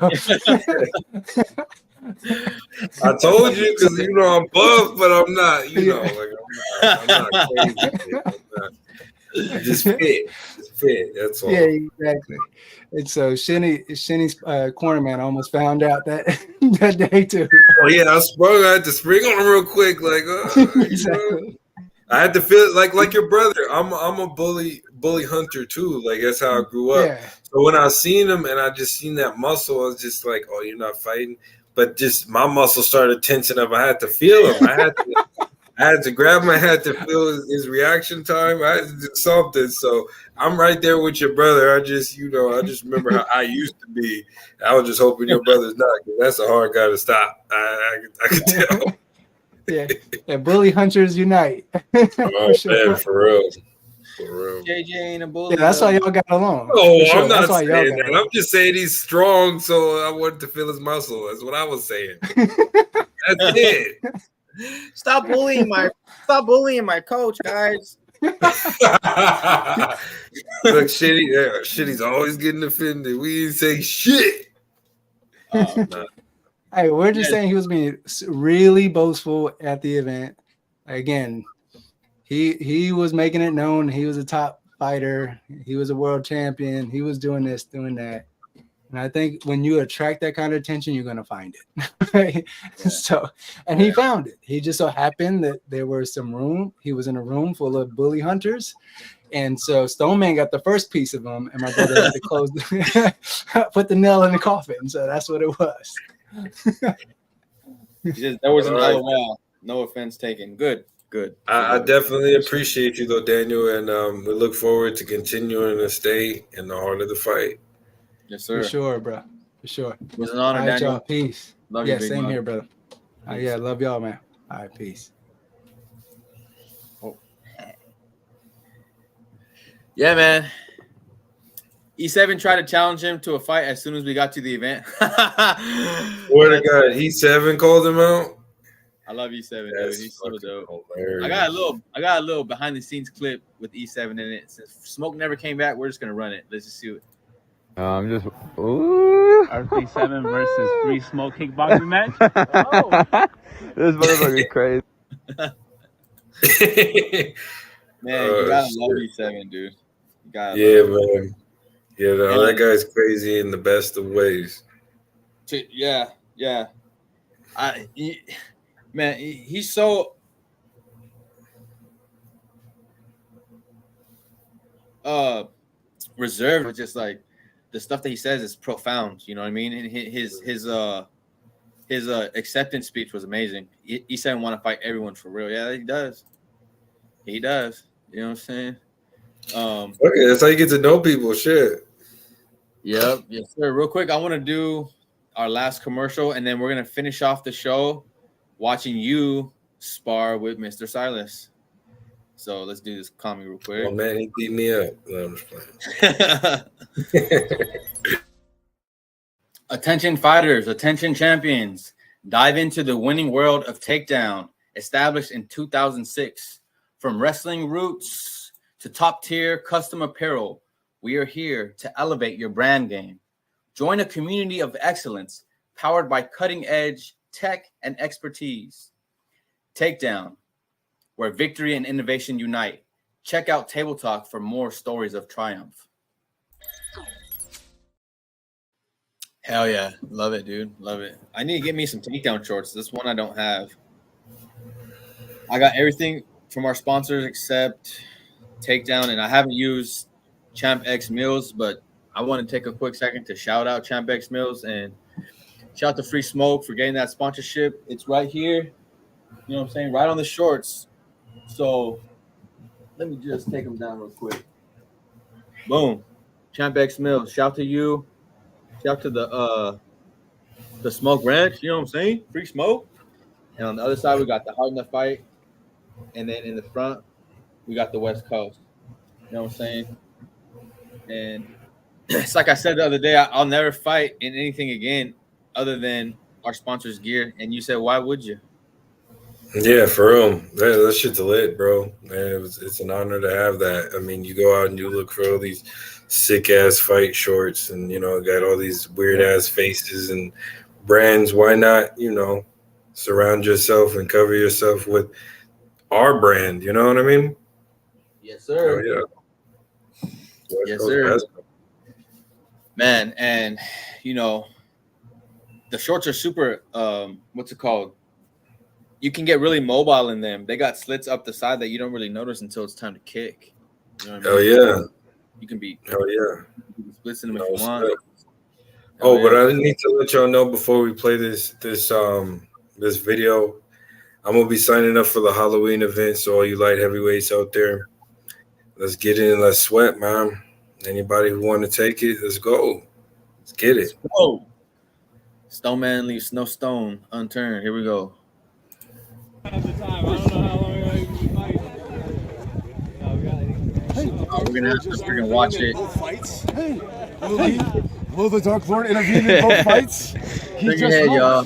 I told you because I'm buff, but I'm not. I'm not crazy. Just fit. That's all. Yeah, exactly. And so Shinny's corner man almost found out that day too. Oh yeah, I had to spring on him real quick, exactly. I had to feel like your brother. I'm a bully hunter too. Like that's how I grew up. Yeah. So when I seen him and I just seen that muscle, I was just like, oh, you're not fighting. But just my muscles started tensing up. I had to feel him. I had to grab him. I had to feel his reaction time. I had to do something. So I'm right there with your brother. I just remember how I used to be. I was just hoping your brother's not. That's a hard guy to stop. I could tell. Yeah. Bully hunters unite. Man, for real. JJ ain't a bully. Yeah, that's why y'all got along. Oh, I'm not saying that. I'm just saying he's strong, so I wanted to feel his muscle. That's what I was saying. That's it. Stop bullying my coach, guys. Look, Shitty's always getting offended. We didn't say shit. Hey, we're just saying he was being really boastful at the event. Again, he was making it known he was a top fighter. He was a world champion. He was doing this, doing that. And I think when you attract that kind of attention, you're going to find it. Right? Yeah. So, and he found it. He just so happened that there was some room. He was in a room full of bully hunters. And so Stoneman got the first piece of him, and my brother had to close, put the nail in the coffin. So that's what it was. That was an LOL. No offense taken. Good. I definitely appreciate you, though, Daniel, and we look forward to continuing to stay in the heart of the fight. Yes, sir. For sure, bro. For sure. It was an honor, Daniel. Y'all. Peace. Love you, same here, brother. Love y'all, man. All right, peace. Oh. Yeah, man. E7 tried to challenge him to a fight as soon as we got to the event. Where to God? E7 called him out? I love E7, dude. That's He's so fucking dope. hilarious. I got a little behind the scenes clip with E7 in it. Since Smoke never came back, we're just gonna run it. Let's just see it. I'm just ooh. RP7 versus Free Smoke kickboxing match. This motherfucker's crazy. Man, you gotta love E7, dude. You gotta Yeah, love him. man. Yeah, that guy's crazy in the best of ways. Yeah. He's so reserved with just like the stuff that he says is profound. You know what I mean? And his acceptance speech was amazing. He said want to fight everyone for real. Yeah, he does. He does. You know what I'm saying? Okay, that's how you get to know people. Shit. Yep. Yes, sir. Real quick, I want to do our last commercial, and then we're gonna finish off the show watching you spar with Mr. Silas. So let's do this comedy real quick. Oh man, he beat me up. No, I'm just playing. Attention fighters, attention champions. Dive into the winning world of takedown, established in 2006. From wrestling roots to top-tier custom apparel, we are here to elevate your brand game. Join a community of excellence powered by cutting-edge tech and expertise. Takedown, where victory and innovation unite. Check out Table Talk for more stories of triumph. Hell yeah. Love it, dude. Love it. I need to get me some takedown shorts. This one I don't have. I got everything from our sponsors except takedown, and I haven't used Champ X Mills, but I want to take a quick second to shout out Champ X Mills and shout out to Free Smoke for getting that sponsorship. It's right here. You know what I'm saying? Right on the shorts. So let me just take them down real quick. Boom. Champ X Mills. Shout to you. Shout to the Smoke Ranch. You know what I'm saying? Free Smoke. And on the other side, we got the Hard Enough Fight. And then in the front, we got the West Coast. You know what I'm saying? And it's like I said the other day, I'll never fight in anything again other than our sponsor's gear. And you said, why would you? Yeah, for real. That shit's lit, bro. Man, it's an honor to have that. I mean, you go out and you look for all these sick-ass fight shorts and, you know, got all these weird-ass faces and brands. Why not, you know, surround yourself and cover yourself with our brand? You know what I mean? Yes, sir. Oh, yeah. Yes, sir. Man, and, you know, the shorts are super, what's it called? You can get really mobile in them. They got slits up the side that you don't really notice until it's time to kick. You know what I mean? Yeah. You can be. Oh yeah. You can split in them if you want. Oh, but I need to let y'all know before we play this video. I'm gonna be signing up for the Halloween event. So all you light heavyweights out there, let's get in. Let's sweat, man. Anybody who want to take it, let's go. Let's get it. Whoa. Stoneman leaves no stone unturned. Here we go. At the time, I don't know how long we fight. We're gonna have to freaking watch it. Both fights. Hey, will the Dark Lord intervene in both fights? Bring your head, y'all.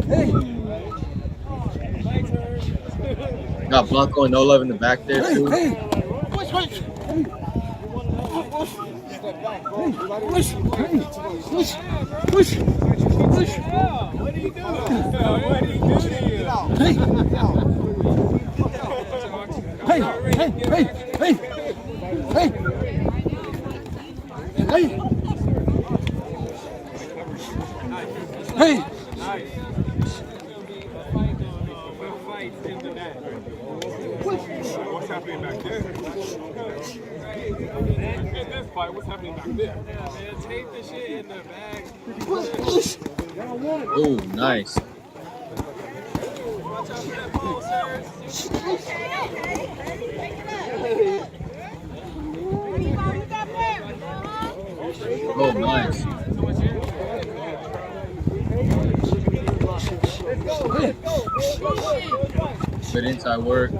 Hey. Got Blanco and No Love in the back there too. Push. What are you doing? What are you doing? Hey. What's happening back there? In this fight, what's happening back there? Yeah, man, tape the shit in the bag. Oh, nice. Watch out for that ball, sir. Oh, nice. Good inside work.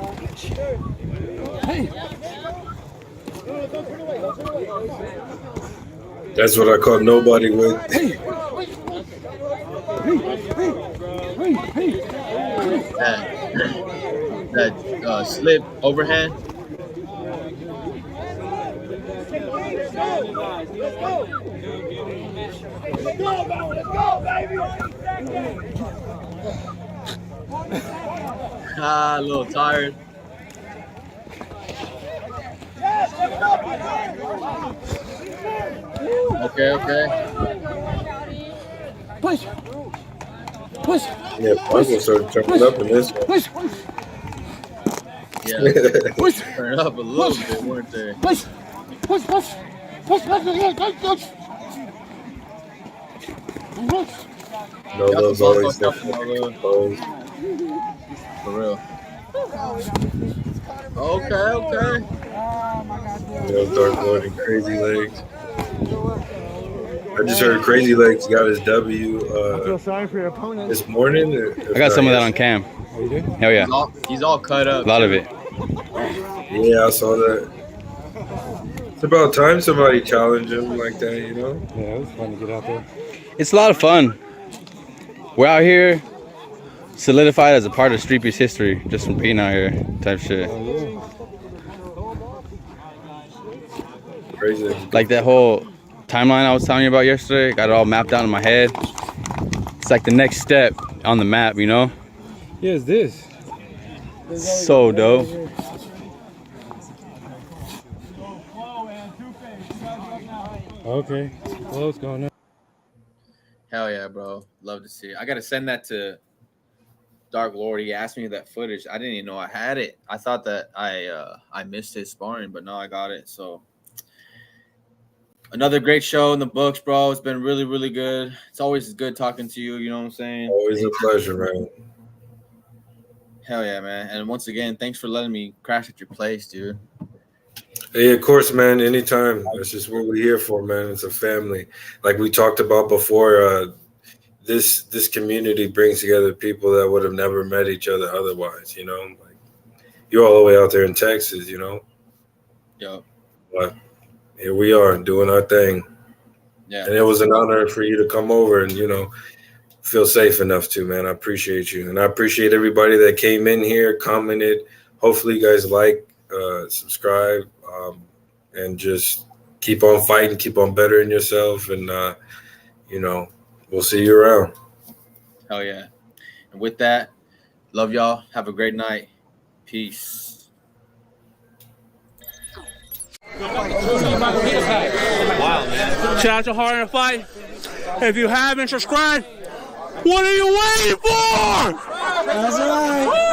That's what I call nobody with. Hey. that slip overhand. A little tired. Okay. Push. Push. Yeah, Michael started turning up in this one. Push. Yeah, Push. turn up a little bit, weren't they? Push. Push. Push. Push. Push. No love's always there. For real. Okay. Dark Lord and Crazy Legs. I just heard Crazy Legs got his W this morning. I got some of that on cam. Oh, you did? Hell yeah. He's all cut up. A lot of it. Yeah, I saw that. It's about time somebody challenged him like that, you know? Yeah, it was fun to get out there. It's a lot of fun. We're out here solidified as a part of Streetbeefs history just from being out here type shit. Crazy. Like that whole timeline I was telling you about yesterday, got it all mapped out in my head. It's like the next step on the map, you know? Yeah, it's this. So dope. Okay. Close going up. Hell yeah, bro. Love to see it. I gotta send that to Dark Lord. He asked me that footage. I didn't even know I had it. I thought that I missed his sparring, but no, I got it. So another great show in the books, bro. It's been really, really good. It's always good talking to you. You know what I'm saying? Always a pleasure, man. Hell yeah, man. And once again, thanks for letting me crash at your place, dude. Hey, of course, man. Anytime. That's just what we're here for, man. It's a family. Like we talked about before, this community brings together people that would have never met each other otherwise, you know? Like you're all the way out there in Texas, you know? Yo. But here we are doing our thing. Yeah. And it was an honor for you to come over and, you know, feel safe enough to, man. I appreciate you. And I appreciate everybody that came in here, commented. Hopefully you guys like, subscribe, and just keep on fighting, keep on bettering yourself. And, you know, we'll see you around. Hell yeah. And with that, love y'all. Have a great night. Peace. Wow, man. Shout out to Hard in the Fight. If you haven't subscribed, what are you waiting for? That's right.